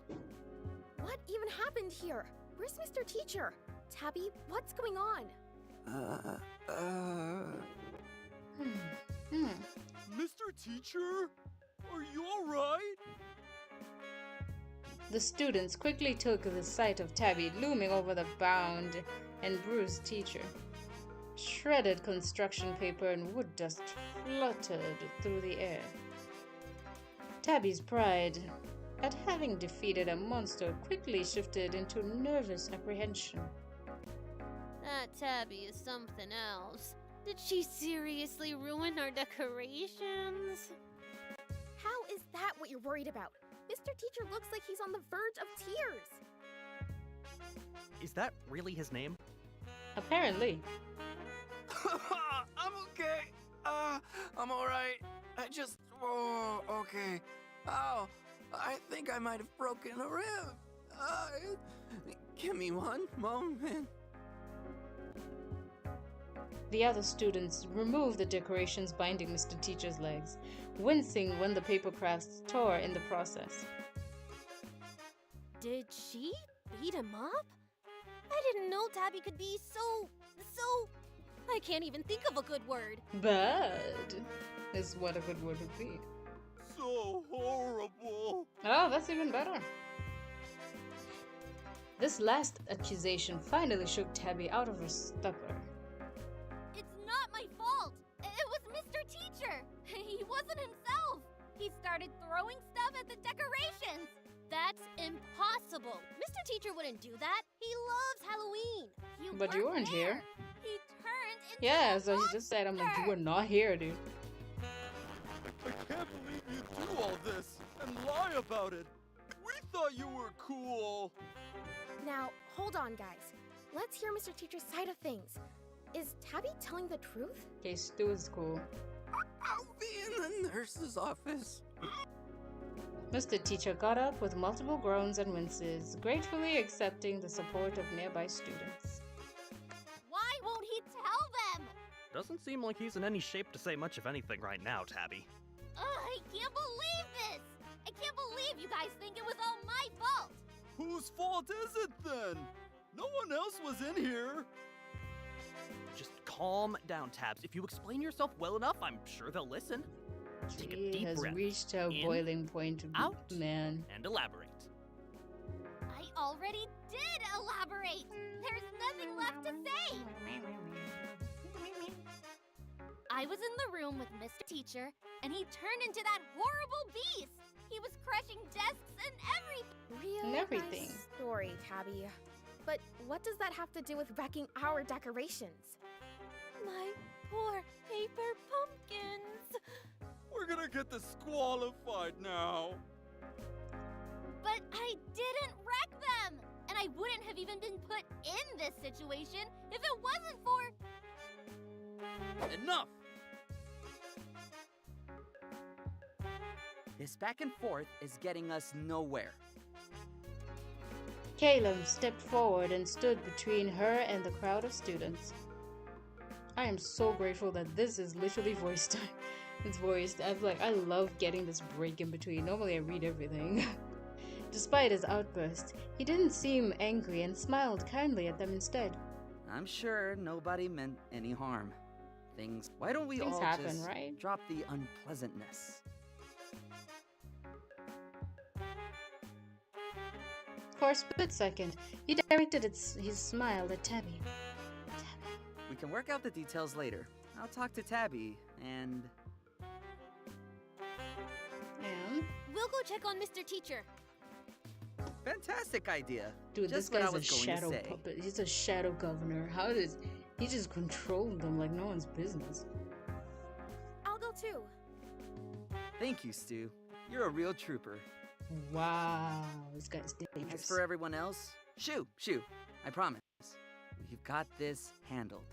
What even happened here? Where's Mr. Teacher? Tabby, what's going on? Mr. Teacher? Are you alright? The students quickly took the sight of Tabby looming over the bound and bruised teacher. Shredded construction paper and wood dust fluttered through the air. Tabby's pride at having defeated a monster quickly shifted into nervous apprehension. That Tabby is something else. Did she seriously ruin our decorations? How is that what you're worried about? Mr. Teacher looks like he's on the verge of tears. Is that really his name? Apparently. I'm okay. I'm alright. Okay. Oh, I think I might have broken a rib. Give me one moment. The other students removed the decorations binding Mr. Teacher's legs, wincing when the paper crafts tore in the process. Did she beat him up? I didn't know Tabby could be so... I can't even think of a good word. Bad is what a good word would be. So horrible. Oh, that's even better. This last accusation finally shook Tabby out of her stupor. It's not my fault. It was Mr. Teacher. He wasn't himself. He started throwing stuff at the decorations. That's impossible. Mr. Teacher wouldn't do that. He loves Halloween. But you weren't here. He turned into Yeah, a so he just said, I'm like, you were monster. not here, dude. I can't believe you do all this and lie about it. We thought you were cool. Now, hold on, guys. Let's hear Mr. Teacher's side of things. Is Tabby telling the truth? Okay, Stu is cool. I'll be in the nurse's office. Mr. Teacher got up with multiple groans and winces, gratefully accepting the support of nearby students. Why won't he tell them? Doesn't seem like he's in any shape to say much of anything right now, Tabby. I can't believe this. I can't believe you guys think it was all my fault. Whose fault is it then? No one else was in here. Just calm down, Tabs. If you explain yourself well enough, I'm sure they'll listen. Take a She deep has breath. reached her In, boiling point, out, man. and elaborate. I already did elaborate. There's nothing left to say. I was in the room with Mr. Teacher, and he turned into that horrible beast. He was crushing desks and everything. Real And everything. nice story, Tabby. But what does that have to do with wrecking our decorations? My poor paper pumpkins. We're gonna get disqualified now. But I didn't wreck them! And I wouldn't have even been put in this situation if it wasn't for... Enough! This back and forth is getting us nowhere. Caleb stepped forward and stood between her and the crowd of students. I am so grateful that this is literally voice time. It's voiced. I love getting this break in between. Normally I read everything. Despite his outburst, he didn't seem angry and smiled kindly at them instead. I'm sure nobody meant any harm. Why don't we Things all happen, just right? drop the unpleasantness? For a split second, he directed his smile at Tabby. We can work out the details later. I'll talk to Tabby and... And? We'll go check on Mr. Teacher. Fantastic idea. Dude, Just this what I guy's a was going to shadow say. puppet. He's a shadow governor. How does he just control them like no one's business? I'll go too. Thank you, Stu. You're a real trooper. Wow, this guy's As dangerous. for everyone else, shoo, I promise. We've got this handled.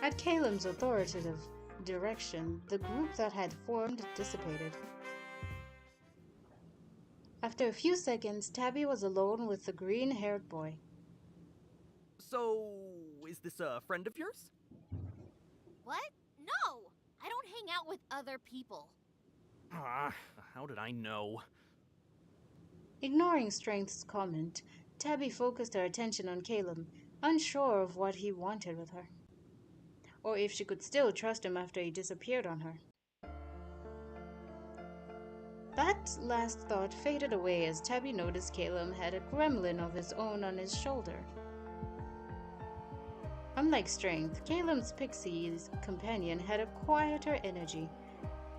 At Caleb's authoritative direction, the group that had formed dissipated. After a few seconds, Tabby was alone with the green-haired boy. So, is this a friend of yours? What? No! I don't hang out with other people. Ah, how did I know? Ignoring Strength's comment, Tabby focused her attention on Caleb, unsure of what he wanted with her. Or if she could still trust him after he disappeared on her. That last thought faded away as Tabby noticed Caleb had a gremlin of his own on his shoulder. Unlike Strength, Caleb's pixie's companion had a quieter energy.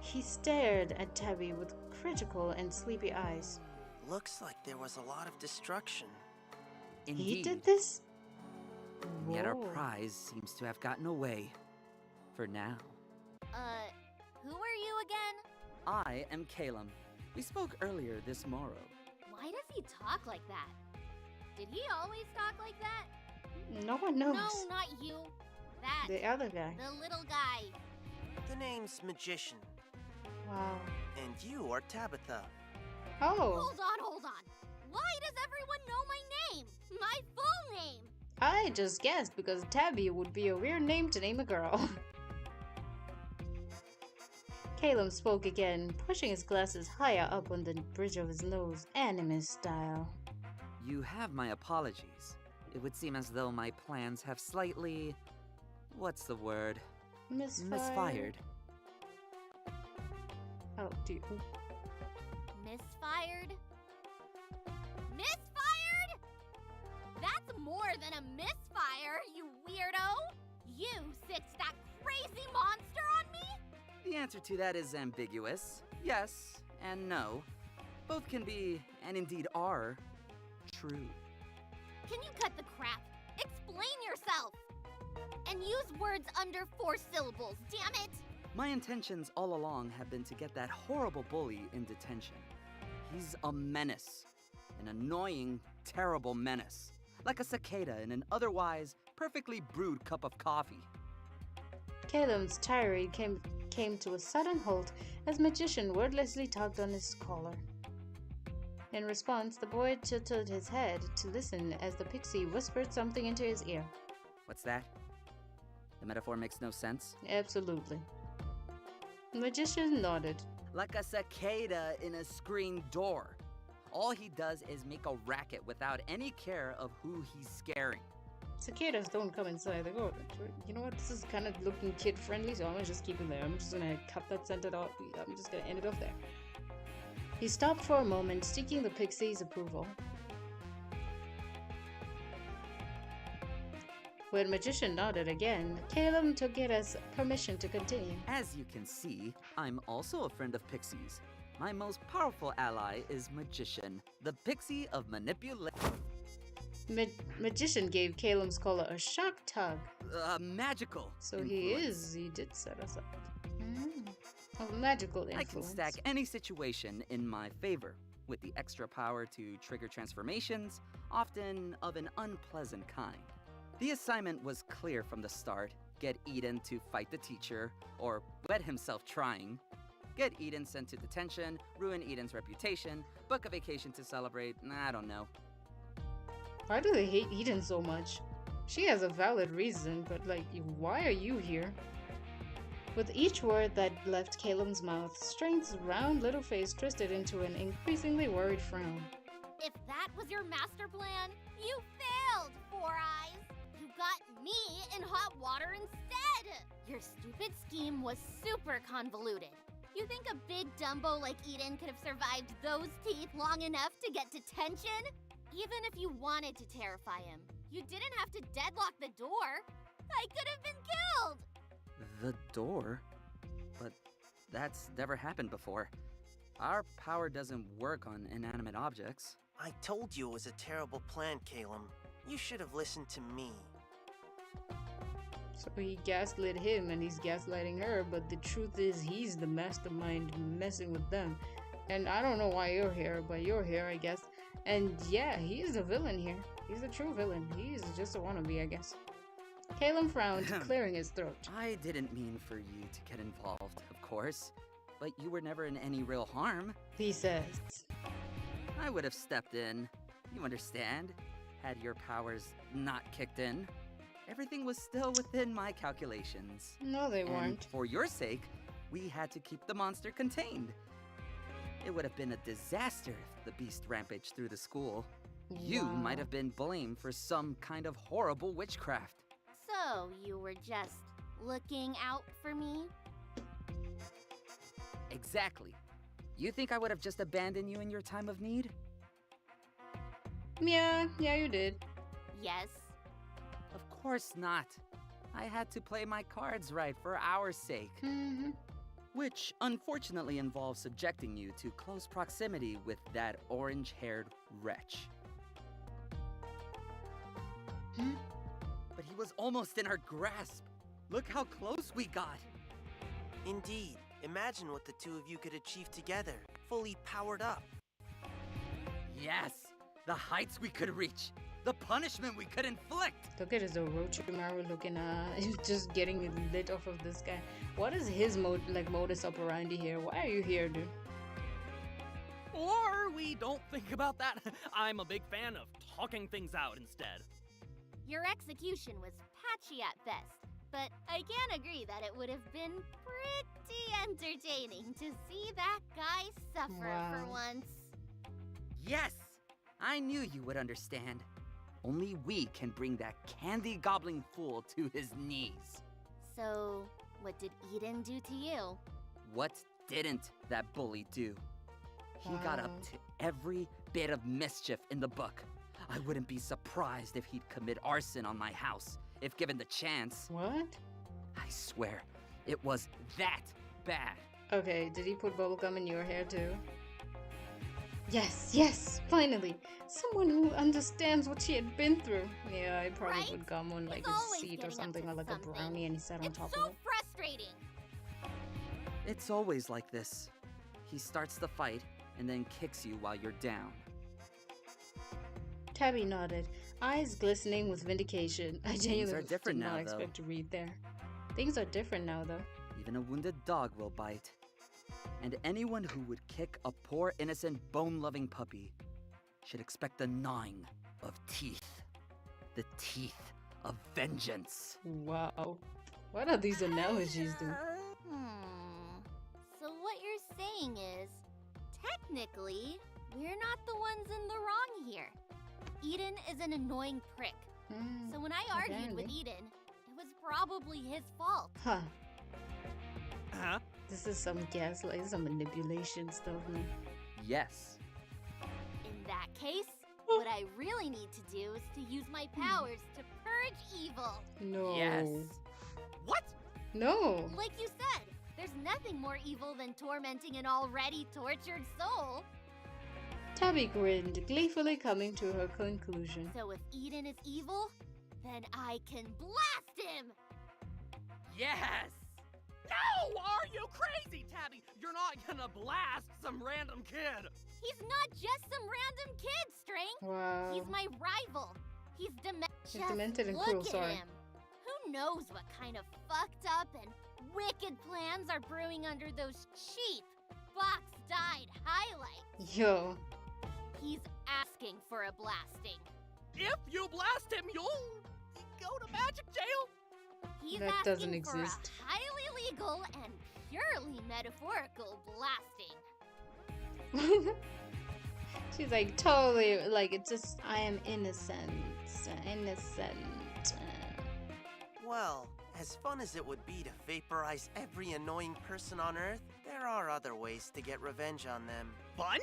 He stared at Tabby with critical and sleepy eyes. Looks like there was a lot of destruction. Indeed. He did this? Yet our Whoa. prize seems to have gotten away. For now. Who are you again? I am Caleb. We spoke earlier this morrow. Why does he talk like that? Did he always talk like that? No one knows. No, not you. That. The other guy. The little guy. The name's Magician, Wow. and you are Tabitha. Oh, Hold on. Why does everyone know my name? My full name. I just guessed because Tabby would be a weird name to name a girl. Caleb spoke again, pushing his glasses higher up on the bridge of his nose, anime style. You have my apologies. It would seem as though my plans have slightly... what's the word? Misfired. Oh, dear. Misfired? Misfired? That's more than a misfire, you weirdo! You sicked that crazy monster on me? The answer to that is ambiguous. Yes and no. Both can be, and indeed are, true. Can you cut the crap? Explain yourself! And use words under 4 syllables, damn it! My intentions all along have been to get that horrible bully in detention. He's a menace. An annoying, terrible menace. Like a cicada in an otherwise perfectly brewed cup of coffee. Caleb's tirade came to a sudden halt as Magician wordlessly tugged on his collar. In response, the boy tilted his head to listen as the pixie whispered something into his ear. What's that? The metaphor makes no sense? Absolutely. The Magician nodded. Like a cicada in a screen door. All he does is make a racket without any care of who he's scaring. Cicadas don't come inside the door. You know what? This is kind of looking kid-friendly, so I'm gonna just keep it there. I'm just gonna cut that sentence out. I'm just gonna end it off there. He stopped for a moment, seeking the pixie's approval. When Magician nodded again, Caleb took it as permission to continue. As you can see, I'm also a friend of Pixie's. My most powerful ally is Magician, the pixie of manipulation. Magician gave Caleb's collar a sharp tug. Magical. So influence. he did set us up. A magical influence. I can stack any situation in my favor, with the extra power to trigger transformations, often of an unpleasant kind. The assignment was clear from the start. Get Eden to fight the teacher, or wet himself trying. Get Eden sent to detention, ruin Eden's reputation, book a vacation to celebrate, I don't know. Why do they hate Eden so much? She has a valid reason, but like, why are you here? With each word that left Caleb's mouth, Strength's round little face twisted into an increasingly worried frown. If that was your master plan, you failed, Four Eyes! You got me in hot water instead! Your stupid scheme was super convoluted. You think a big Dumbo like Eden could have survived those teeth long enough to get detention? Even if you wanted to terrify him, you didn't have to deadlock the door. I could have been killed! The door? But that's never happened before. Our power doesn't work on inanimate objects. I told you it was a terrible plan, Caleb. You should have listened to me. So he gaslit him and he's gaslighting her, but the truth is he's the mastermind messing with them. And I don't know why you're here, but you're here, I guess. And yeah, he is a villain here. He's a true villain. He's just a wannabe, I guess. Caleb frowned, clearing his throat. I didn't mean for you to get involved, of course. But you were never in any real harm. He says. I would have stepped in. You understand? Had your powers not kicked in. Everything was still within my calculations. No, they and weren't. For your sake, we had to keep the monster contained. It would have been a disaster if the beast rampaged through the school. You might have been blamed for some kind of horrible witchcraft. So, you were just looking out for me? Exactly. You think I would have just abandoned you in your time of need? Yeah, you did. Yes. Of course not. I had to play my cards right for our sake. Which unfortunately involves subjecting you to close proximity with that orange-haired wretch. But he was almost in our grasp. Look how close we got. Indeed. Imagine what the two of you could achieve together, fully powered up. Yes, the heights we could reach, the punishment we could inflict. Look at his Orochimaru looking, just getting lit off of this guy. What is his modus operandi here? Why are you here, dude? Or we don't think about that. I'm a big fan of talking things out instead. Your execution was patchy at best, but I can agree that it would have been pretty entertaining to see that guy suffer for once. Yes, I knew you would understand. Only we can bring that candy gobbling fool to his knees. So, what did Eden do to you? What didn't that bully do? He got up to every bit of mischief in the book. I wouldn't be surprised if he'd commit arson on my house, if given the chance. What? I swear, it was that bad. Okay, did he put bubblegum in your hair too? Yes, finally! Someone who understands what she had been through. Yeah, I probably put gum on like a seat or something, or like a brownie, and he sat on top of it. It's so frustrating! It's always like this. He starts the fight, and then kicks you while you're down. Tabby nodded, eyes glistening with vindication. I genuinely did not now, expect to read there. Things are different now, though. Even a wounded dog will bite. And anyone who would kick a poor, innocent, bone-loving puppy should expect the gnawing of teeth. The teeth of vengeance. Wow. What are these analogies, dude? So what you're saying is, technically, we're not the ones in the wrong here. Eden is an annoying prick. So when I argued with Eden, it was probably his fault. Huh? This is some gaslight, some manipulation stuff, man. Yes. In that case, what I really need to do is to use my powers to encourage evil. No. Yes. What? No. Like you said, there's nothing more evil than tormenting an already tortured soul. Tabby grinned, gleefully coming to her conclusion. So if Eden is evil, then I can blast him! Yes! No! Are you crazy, Tabby? You're not gonna blast some random kid! He's not just some random kid, String! Wow. He's my rival. He's demented and look cruel, at sorry. him. Who knows what kind of fucked up and wicked plans are brewing under those cheap, box-dyed highlights? Yo. He's asking for a blasting. If you blast him, you'll go to magic jail! He's That asking doesn't for exist. a highly legal and purely metaphorical blasting. She's like totally like it's just I am innocent. Well, as fun as it would be to vaporize every annoying person on Earth, there are other ways to get revenge on them. Fun?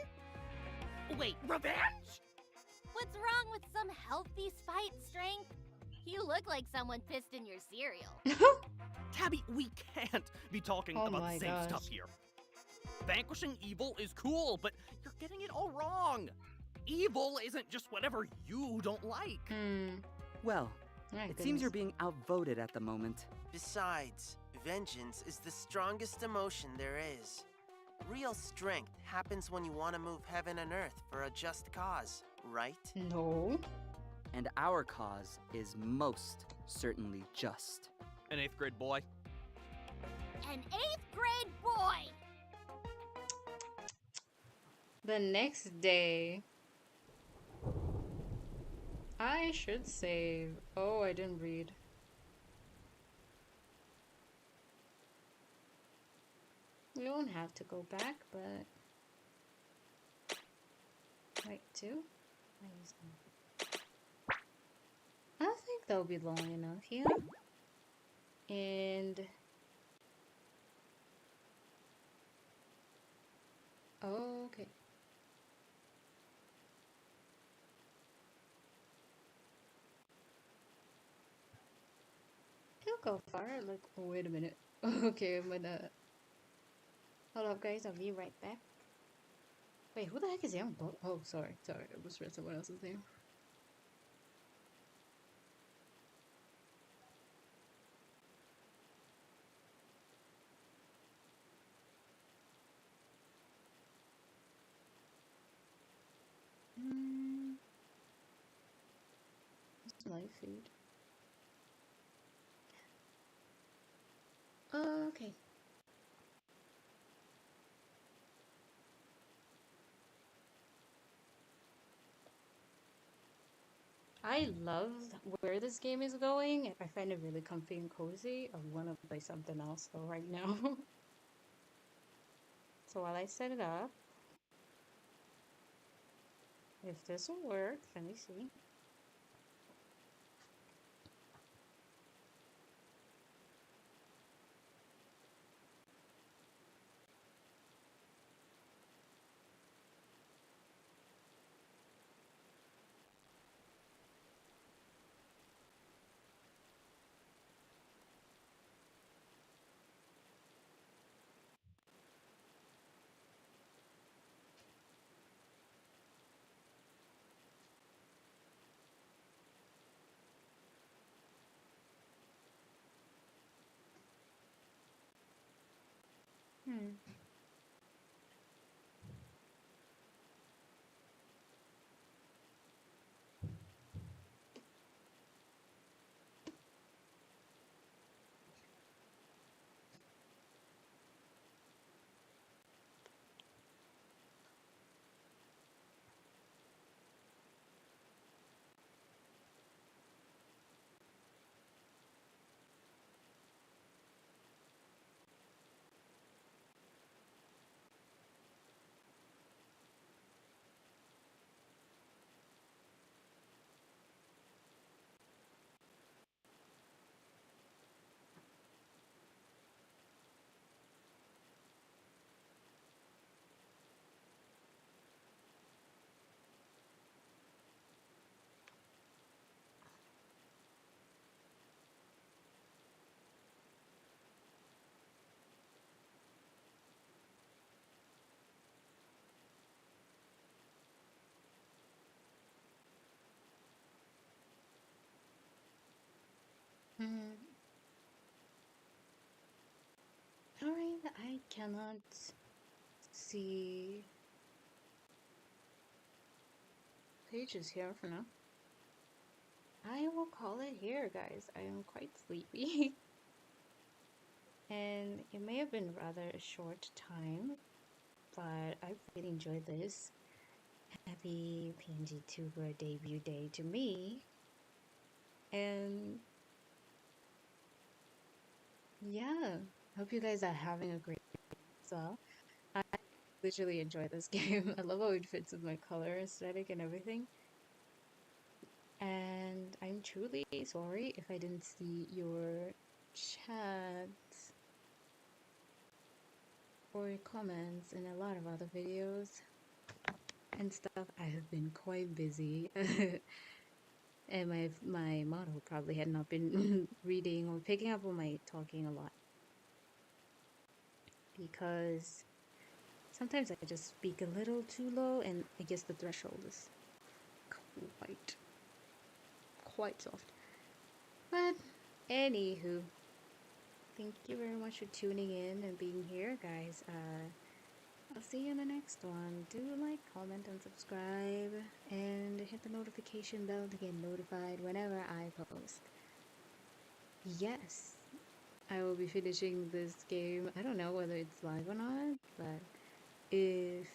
Wait, revenge? What's wrong with some healthy spite, Strength? You look like someone pissed in your cereal. Tabby, we can't be talking Oh about my the same gosh. stuff here. Vanquishing evil is cool, but you're getting it all wrong. Evil isn't just whatever you don't like. Well, My it seems you're goodness. being outvoted at the moment. Besides, vengeance is the strongest emotion there is. Real strength happens when you want to move heaven and earth for a just cause, right? No. And our cause is most certainly just. An 8th grade boy. An 8th grade boy! The next day, I should save. Oh, I didn't read. We don't have to go back, but wait, two? I don't think that'll be long enough here. And okay. It'll go far. Like, oh, wait a minute. Okay, I'm gonna. Hold up, guys. I'll be right back. Wait, who the heck is Young Bo? Oh, sorry. I almost read someone else's name. What's live feed? Okay. I love where this game is going. I find it really comfy and cozy. I want to play something else though right now. So while I set it up, if this will work, let me see. Hmm. I cannot see pages here for now. I will call it here, guys. I am quite sleepy. And it may have been rather a short time, but I really enjoyed this. Happy PNG Tuber debut day to me. And yeah, hope you guys are having a great day as well. I literally enjoy this game. I love how it fits with my color aesthetic and everything. And I'm truly sorry if I didn't see your chats or comments in a lot of other videos and stuff. I have been quite busy. And my model probably had not been reading or picking up on my talking a lot, because sometimes I just speak a little too low, and I guess the threshold is quite soft. But anywho, thank you very much for tuning in and being here, guys. I'll see you in the next one. Do like, comment, and subscribe, and hit the notification bell to get notified whenever I post. Yes, I will be finishing this game. I don't know whether it's live or not, but if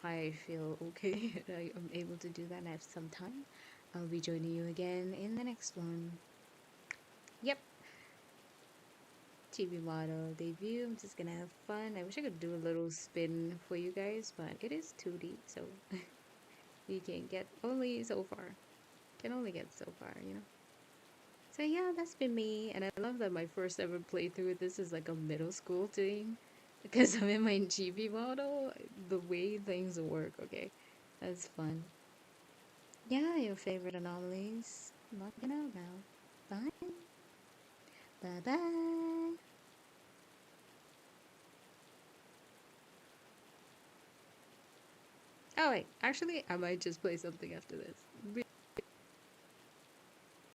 I feel okay and I am able to do that and I have some time, I'll be joining you again in the next one. Yep. TV Model Debut. I'm just gonna have fun. I wish I could do a little spin for you guys, but it is 2D, so you can get only so far. Can only get so far, you know? So yeah, that's been me, and I love that my first ever playthrough, this is like a middle school thing, because I'm in my GB model, the way things work, okay? That's fun. Yeah, your favorite anomalies. Logging out now. Bye. Bye-bye. Oh wait, actually, I might just play something after this.